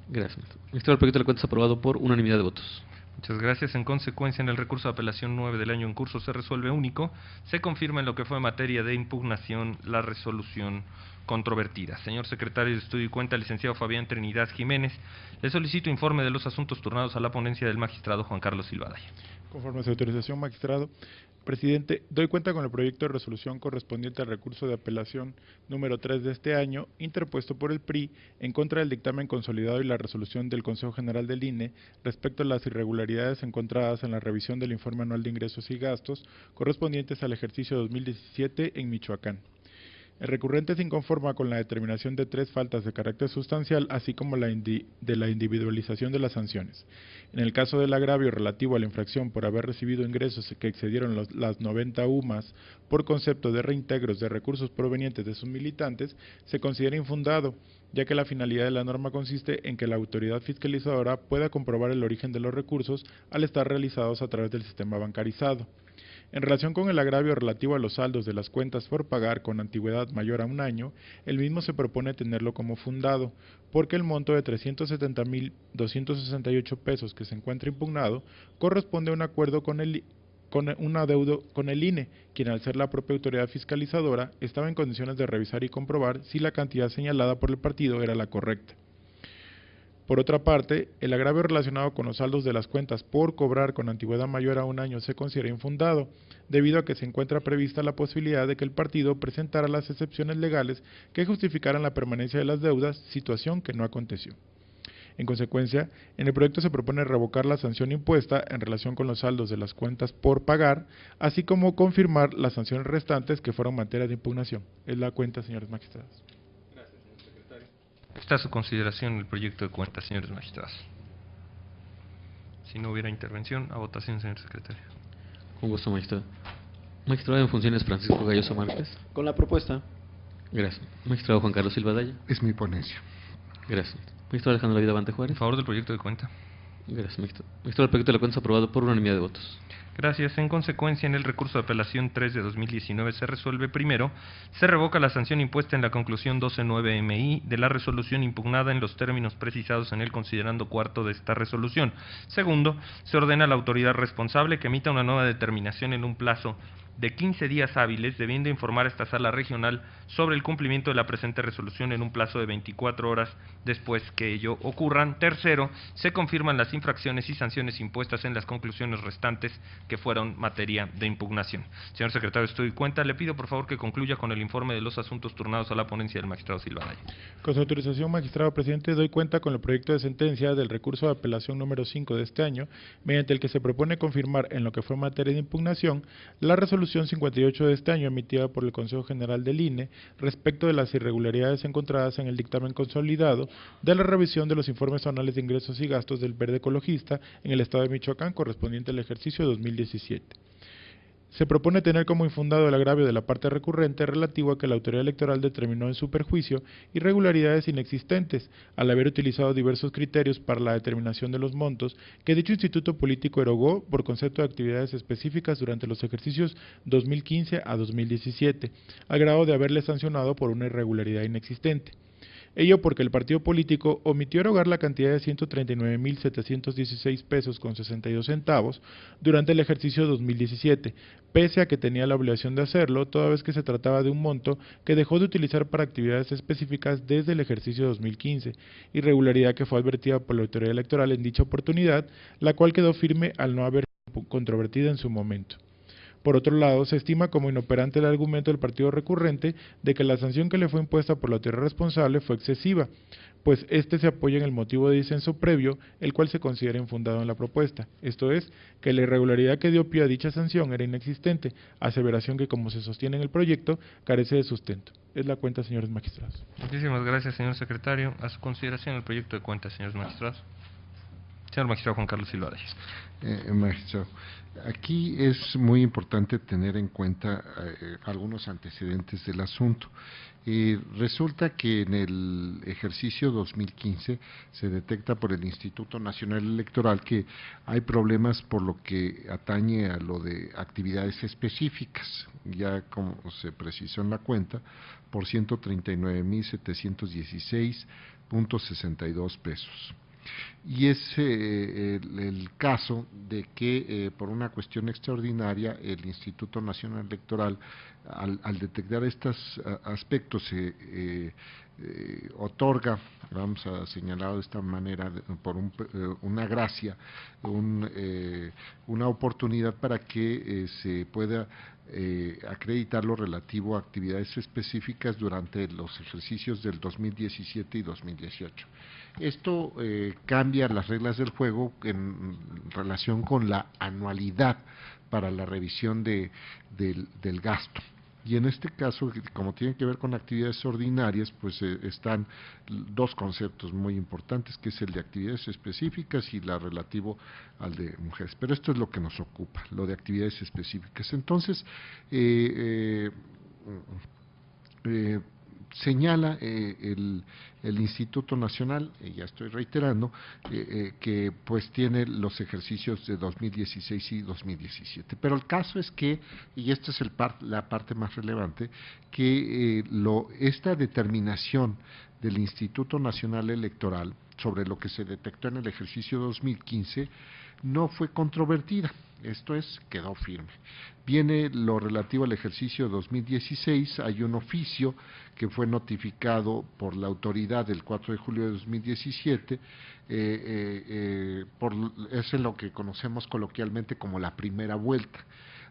B: Gracias, maestro. Magistrado, el proyecto de la cuenta es aprobado por unanimidad de votos.
A: Muchas gracias. En consecuencia, en el recurso de apelación 9 del año en curso se resuelve único, se confirma en lo que fue materia de impugnación la resolución controvertida. Señor secretario de Estudio y Cuenta, licenciado Fabián Trinidad Jiménez, le solicito informe de los asuntos turnados a la ponencia del magistrado Juan Carlos Silva Daya.
G: Conforme a su autorización, magistrado, Presidente, doy cuenta con el proyecto de resolución correspondiente al recurso de apelación número 3 de este año, interpuesto por el PRI en contra del dictamen consolidado y la resolución del Consejo General del INE respecto a las irregularidades encontradas en la revisión del informe anual de ingresos y gastos correspondientes al ejercicio 2017 en Michoacán. El recurrente se inconforma con la determinación de 3 faltas de carácter sustancial, así como de la individualización de las sanciones. En el caso del agravio relativo a la infracción por haber recibido ingresos que excedieron las 90 UMAS por concepto de reintegros de recursos provenientes de sus militantes, se considera infundado, ya que la finalidad de la norma consiste en que la autoridad fiscalizadora pueda comprobar el origen de los recursos al estar realizados a través del sistema bancarizado. En relación con el agravio relativo a los saldos de las cuentas por pagar con antigüedad mayor a 1 año, el mismo se propone tenerlo como fundado, porque el monto de 370.268 pesos que se encuentra impugnado corresponde a un acuerdo con un adeudo con el INE, quien al ser la propia autoridad fiscalizadora estaba en condiciones de revisar y comprobar si la cantidad señalada por el partido era la correcta. Por otra parte, el agravio relacionado con los saldos de las cuentas por cobrar con antigüedad mayor a 1 año se considera infundado, debido a que se encuentra prevista la posibilidad de que el partido presentara las excepciones legales que justificaran la permanencia de las deudas, situación que no aconteció. En consecuencia, en el proyecto se propone revocar la sanción impuesta en relación con los saldos de las cuentas por pagar, así como confirmar las sanciones restantes que fueron materia de impugnación. Es la cuenta, señores magistrados.
A: Está a su consideración el proyecto de cuenta, señores magistrados. Si no hubiera intervención, a votación, señor secretario.
B: Con gusto, magistrado. Magistrado en funciones Francisco Galloso Márquez.
E: Con la propuesta.
B: Gracias. Magistrado Juan Carlos Silva Daya.
D: Es mi ponencia.
B: Gracias. Magistrado Alejandro Vida Bante
A: En
B: Juárez.
A: favor del proyecto de cuenta.
B: Gracias, magistrado. Magistrado, el proyecto de la cuenta es aprobado por unanimidad de votos.
A: Gracias. En consecuencia, en el recurso de apelación 3 de 2019 se resuelve: primero, se revoca la sanción impuesta en la conclusión 12.9 MI de la resolución impugnada en los términos precisados en el considerando cuarto de esta resolución. Segundo, se ordena a la autoridad responsable que emita una nueva determinación en un plazo de 15 días hábiles, debiendo informar a esta sala regional sobre el cumplimiento de la presente resolución en un plazo de 24 horas después que ello ocurran. Tercero, se confirman las infracciones y sanciones impuestas en las conclusiones restantes que fueron materia de impugnación. Señor secretario de Estudio y Cuenta, le pido por favor que concluya con el informe de los asuntos turnados a la ponencia del magistrado Silva Daya.
G: Con su autorización, magistrado presidente, doy cuenta con el proyecto de sentencia del recurso de apelación número 5 de este año, mediante el que se propone confirmar en lo que fue materia de impugnación la resolución 58 de este año emitida por el Consejo General del INE respecto de las irregularidades encontradas en el dictamen consolidado de la revisión de los informes anuales de ingresos y gastos del Verde Ecologista en el estado de Michoacán correspondiente al ejercicio 2017. Se propone tener como infundado el agravio de la parte recurrente relativo a que la autoridad electoral determinó en su perjuicio irregularidades inexistentes al haber utilizado diversos criterios para la determinación de los montos que dicho instituto político erogó por concepto de actividades específicas durante los ejercicios 2015 a 2017, al grado de haberle sancionado por una irregularidad inexistente. Ello porque el partido político omitió erogar la cantidad de 139.716 pesos con 62 centavos durante el ejercicio 2017, pese a que tenía la obligación de hacerlo, toda vez que se trataba de un monto que dejó de utilizar para actividades específicas desde el ejercicio 2015, irregularidad que fue advertida por la autoridad electoral en dicha oportunidad, la cual quedó firme al no haber sido controvertida en su momento. Por otro lado, se estima como inoperante el argumento del partido recurrente de que la sanción que le fue impuesta por la autoridad responsable fue excesiva, pues éste se apoya en el motivo de disenso previo, el cual se considera infundado en la propuesta, esto es, que la irregularidad que dio pie a dicha sanción era inexistente, aseveración que, como se sostiene en el proyecto, carece de sustento. Es la cuenta, señores magistrados.
A: Muchísimas gracias, señor secretario. A su consideración el proyecto de cuenta, señores magistrados. Señor magistrado Juan Carlos Silva Daya.
D: Magistrado, aquí es muy importante tener en cuenta algunos antecedentes del asunto. Resulta que en el ejercicio 2015 se detecta por el Instituto Nacional Electoral que hay problemas por lo que atañe a lo de actividades específicas, ya como se precisó en la cuenta, por 139.716.62 pesos. y es el caso de que por una cuestión extraordinaria el Instituto Nacional Electoral, al detectar estos aspectos, otorga, vamos a señalar de esta manera, por una gracia, una oportunidad para que se pueda acreditar lo relativo a actividades específicas durante los ejercicios del 2017 y 2018. Esto cambia las reglas del juego en relación con la anualidad para la revisión del gasto. Y en este caso, como tiene que ver con actividades ordinarias, pues están dos conceptos muy importantes, que es el de actividades específicas y la relativo al de mujeres. Pero esto es lo que nos ocupa, lo de actividades específicas. Entonces, señala el Instituto Nacional, ya estoy reiterando, que pues tiene los ejercicios de 2016 y 2017. Pero el caso es que, y esta es la parte más relevante, que esta determinación del Instituto Nacional Electoral sobre lo que se detectó en el ejercicio 2015 no fue controvertida. Esto es, quedó firme. Viene lo relativo al ejercicio 2016, hay un oficio que fue notificado por la autoridad el 4 de julio de 2017, es en lo que conocemos coloquialmente como la primera vuelta.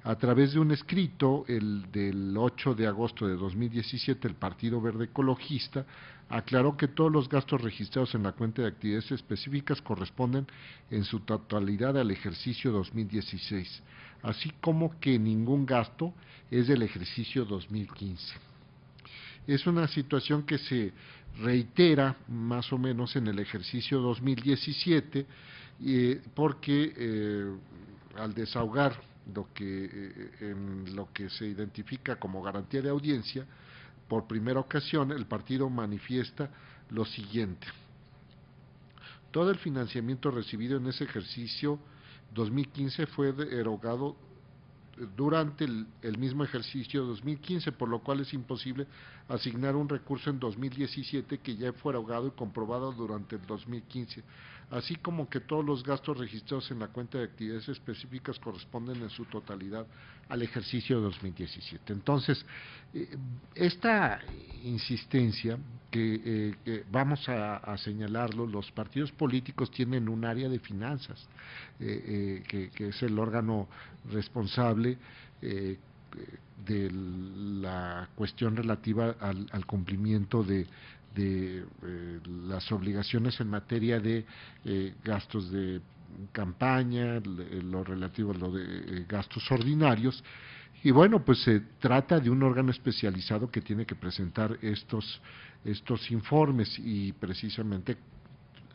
D: A través de un escrito, el del 8 de agosto de 2017, el Partido Verde Ecologista aclaró que todos los gastos registrados en la cuenta de actividades específicas corresponden en su totalidad al ejercicio 2016, así como que ningún gasto es del ejercicio 2015. Es una situación que se reitera más o menos en el ejercicio 2017, porque al desahogar en lo que se identifica como garantía de audiencia, por primera ocasión el partido manifiesta lo siguiente: todo el financiamiento recibido en ese ejercicio 2015 fue erogado durante el mismo ejercicio 2015, por lo cual es imposible asignar un recurso en 2017 que ya fue erogado y comprobado durante el 2015, así como que todos los gastos registrados en la cuenta de actividades específicas corresponden en su totalidad al ejercicio 2017. Entonces, esta insistencia que vamos a señalarlo, los partidos políticos tienen un área de finanzas, que es el órgano responsable de la cuestión relativa al cumplimiento de las obligaciones en materia de gastos de campaña, lo relativo a lo de gastos ordinarios. Y bueno, pues se trata de un órgano especializado que tiene que presentar estos informes y precisamente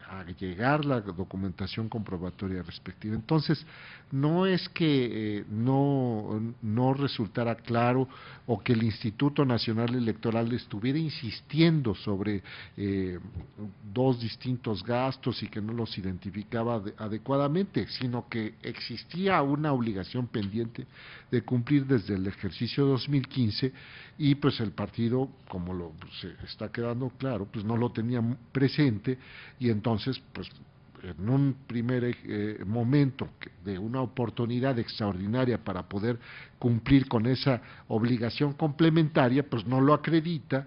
D: a llegar la documentación comprobatoria respectiva. Entonces, no es que no resultara claro o que el Instituto Nacional Electoral estuviera insistiendo sobre dos distintos gastos y que no los identificaba adecuadamente, sino que existía una obligación pendiente de cumplir desde el ejercicio 2015 y pues el partido, como se está quedando claro, pues no lo tenía presente y entonces pues en un primer momento de una oportunidad extraordinaria para poder cumplir con esa obligación complementaria, pues no lo acredita,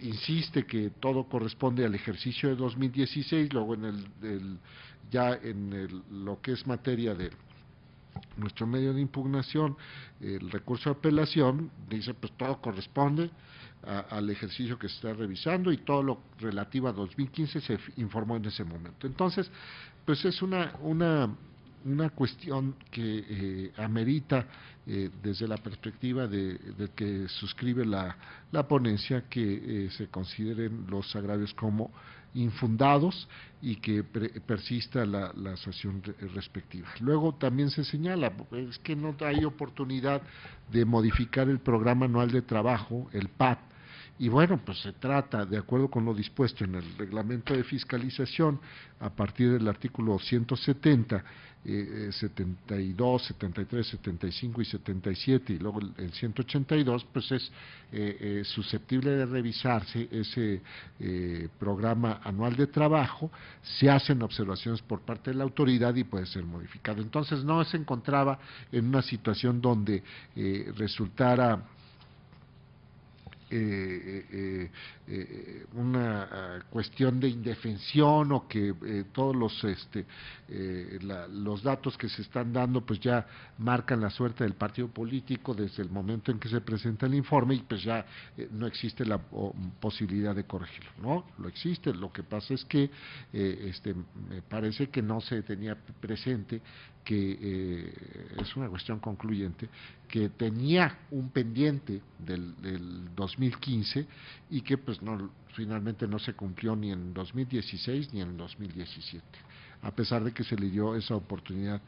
D: insiste que todo corresponde al ejercicio de 2016, luego lo que es materia de nuestro medio de impugnación, el recurso de apelación, dice pues todo corresponde al ejercicio que se está revisando y todo lo relativo a 2015 se informó en ese momento. Entonces, pues es una cuestión que amerita, desde la perspectiva de que suscribe la ponencia, que se consideren los agravios como infundados y que persista la sanción respectiva. Luego también se señala, es que no hay oportunidad de modificar el programa anual de trabajo, el PAT, Y bueno, pues se trata, de acuerdo con lo dispuesto en el reglamento de fiscalización, a partir del artículo 170, 72, 73, 75 y 77, y luego el 182, pues es susceptible de revisarse ese programa anual de trabajo, se hacen observaciones por parte de la autoridad y puede ser modificado. Entonces no se encontraba en una situación donde resultara una cuestión de indefensión o que todos los datos que se están dando pues ya marcan la suerte del partido político desde el momento en que se presenta el informe y pues ya no existe la posibilidad de corregirlo, ¿no? Lo existe, lo que pasa es que me parece que no se tenía presente que es una cuestión concluyente, que tenía un pendiente del 2015 y que pues finalmente no se cumplió ni en 2016 ni en 2017, a pesar de que se le dio esa oportunidad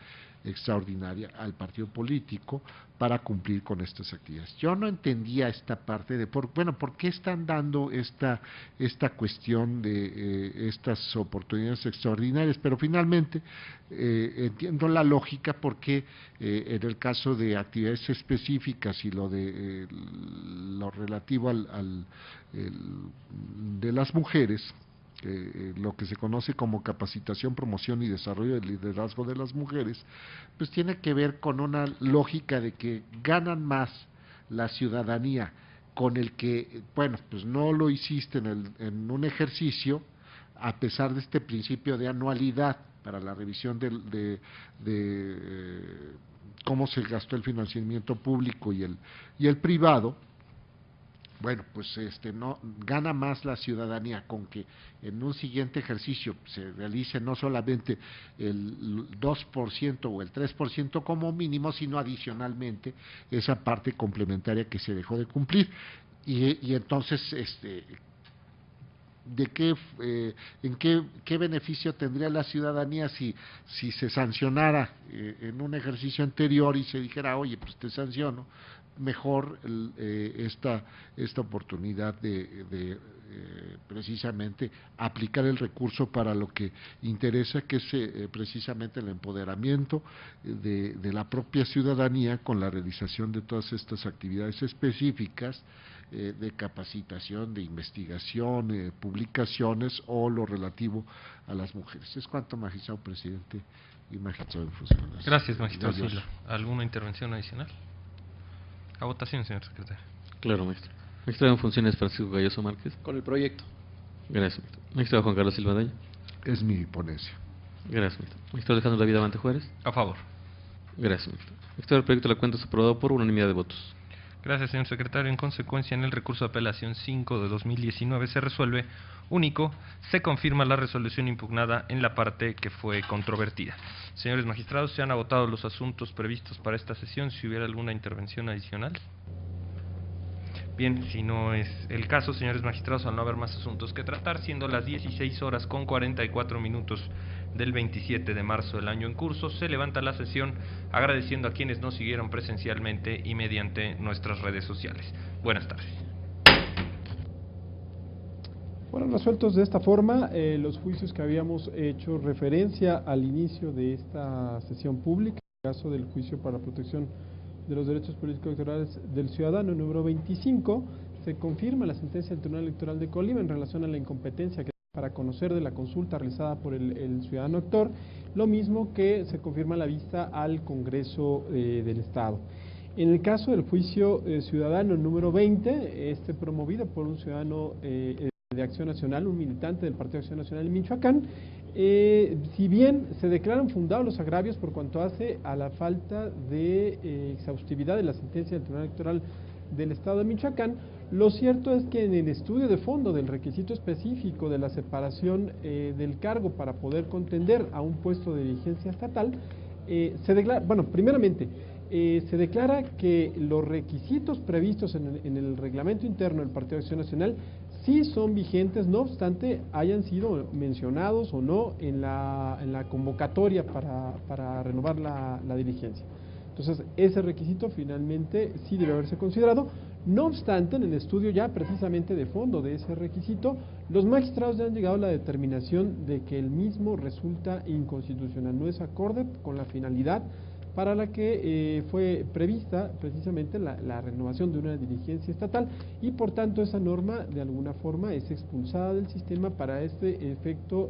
D: extraordinaria al partido político para cumplir con estas actividades. Yo no entendía esta parte de ¿por qué están dando esta cuestión de estas oportunidades extraordinarias? Pero finalmente entiendo la lógica porque en el caso de actividades específicas y lo relativo de las mujeres, lo que se conoce como capacitación, promoción y desarrollo del liderazgo de las mujeres, pues tiene que ver con una lógica de que ganan más la ciudadanía con el que, bueno, pues no lo hiciste en un ejercicio, a pesar de este principio de anualidad para la revisión de cómo se gastó el financiamiento público y el privado. Bueno, pues no gana más la ciudadanía con que en un siguiente ejercicio se realice no solamente el 2% o el 3% como mínimo, sino adicionalmente esa parte complementaria que se dejó de cumplir. Y entonces, ¿en qué beneficio tendría la ciudadanía si se sancionara en un ejercicio anterior y se dijera, oye, pues te sanciono? Mejor esta oportunidad de precisamente aplicar el recurso para lo que interesa, que es precisamente el empoderamiento de la propia ciudadanía con la realización de todas estas actividades específicas de capacitación, de investigación, publicaciones o lo relativo a las mujeres. Es cuanto, magistrado presidente y magistrado en funciones.
A: Gracias, magistrado Silva. ¿Alguna intervención adicional? A votación, señor secretario.
B: Claro, maestro. Magistrado en funciones Francisco Galloso Márquez.
E: Con el proyecto.
B: Gracias, maestro. Magistrado Juan Carlos Silva Daya.
D: Es mi ponencia.
B: Gracias, maestro. Magistrado Alejandro David Avante Juárez.
A: A favor.
B: Gracias, maestro. Magistrado, el proyecto de la cuenta es aprobado por unanimidad de votos.
A: Gracias, señor secretario. En consecuencia, en el recurso de apelación 5 de 2019 se resuelve único, se confirma la resolución impugnada en la parte que fue controvertida. Señores magistrados, se han agotado los asuntos previstos para esta sesión. Si hubiera alguna intervención adicional. Bien, si no es el caso, señores magistrados, al no haber más asuntos que tratar, siendo las 16:44 del 27 de marzo del año en curso, se levanta la sesión agradeciendo a quienes nos siguieron presencialmente y mediante nuestras redes sociales. Buenas tardes.
H: Fueron resueltos de esta forma los juicios que habíamos hecho referencia al inicio de esta sesión pública, en el caso del juicio para la protección de los derechos políticos electorales del ciudadano número 25, se confirma la sentencia del Tribunal Electoral de Colima en relación a la incompetencia que para conocer de la consulta realizada por el ciudadano actor, lo mismo que se confirma la vista al Congreso del Estado. En el caso del juicio ciudadano número 20, promovido por un ciudadano de Acción Nacional, un militante del Partido Acción Nacional en Michoacán, si bien se declaran fundados los agravios por cuanto hace a la falta de exhaustividad de la sentencia del Tribunal Electoral del Estado de Michoacán, lo cierto es que en el estudio de fondo del requisito específico de la separación del cargo para poder contender a un puesto de dirigencia estatal, se declara, primeramente, se declara que los requisitos previstos en el reglamento interno del Partido Acción Nacional sí son vigentes, no obstante hayan sido mencionados o no en la convocatoria para renovar la dirigencia. Entonces, ese requisito finalmente sí debe haberse considerado. No obstante, en el estudio ya precisamente de fondo de ese requisito, los magistrados ya han llegado a la determinación de que el mismo resulta inconstitucional, no es acorde con la finalidad para la que fue prevista precisamente la renovación de una dirigencia estatal, y por tanto esa norma de alguna forma es expulsada del sistema para este efecto,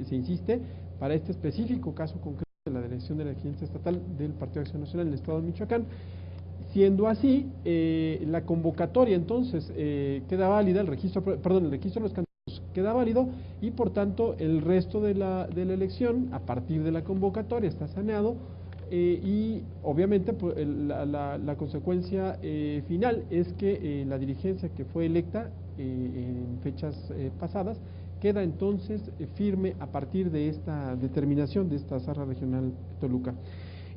H: se insiste, para este específico caso concreto de la elección de la dirigencia estatal del Partido Acción Nacional en el Estado de Michoacán. Siendo así, la convocatoria entonces queda válida, el registro de los candidatos queda válido, y por tanto el resto de la elección a partir de la convocatoria está saneado, y obviamente pues, la consecuencia final es que la dirigencia que fue electa en fechas pasadas queda entonces firme a partir de esta determinación de esta Sala Regional Toluca.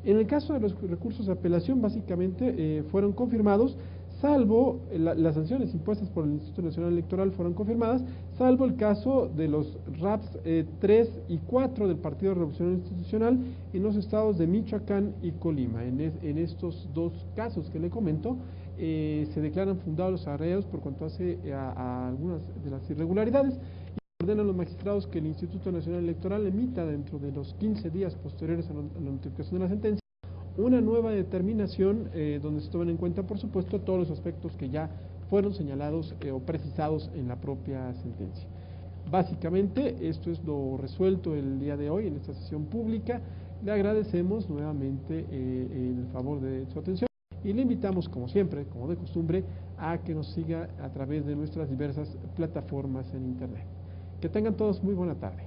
H: En el caso de los recursos de apelación, básicamente fueron confirmados, salvo las sanciones impuestas por el Instituto Nacional Electoral fueron confirmadas, salvo el caso de los RAPs 3 y 4 del Partido Revolucionario Institucional en los estados de Michoacán y Colima. En estos dos casos que le comento, se declaran fundados los arreos por cuanto hace a algunas de las irregularidades, y ordenan a los magistrados que el Instituto Nacional Electoral emita dentro de los 15 días posteriores a la notificación de la sentencia una nueva determinación donde se tomen en cuenta, por supuesto, todos los aspectos que ya fueron señalados o precisados en la propia sentencia. Básicamente, esto es lo resuelto el día de hoy en esta sesión pública. Le agradecemos nuevamente el favor de su atención y le invitamos, como siempre, como de costumbre, a que nos siga a través de nuestras diversas plataformas en Internet. Que tengan todos muy buena tarde.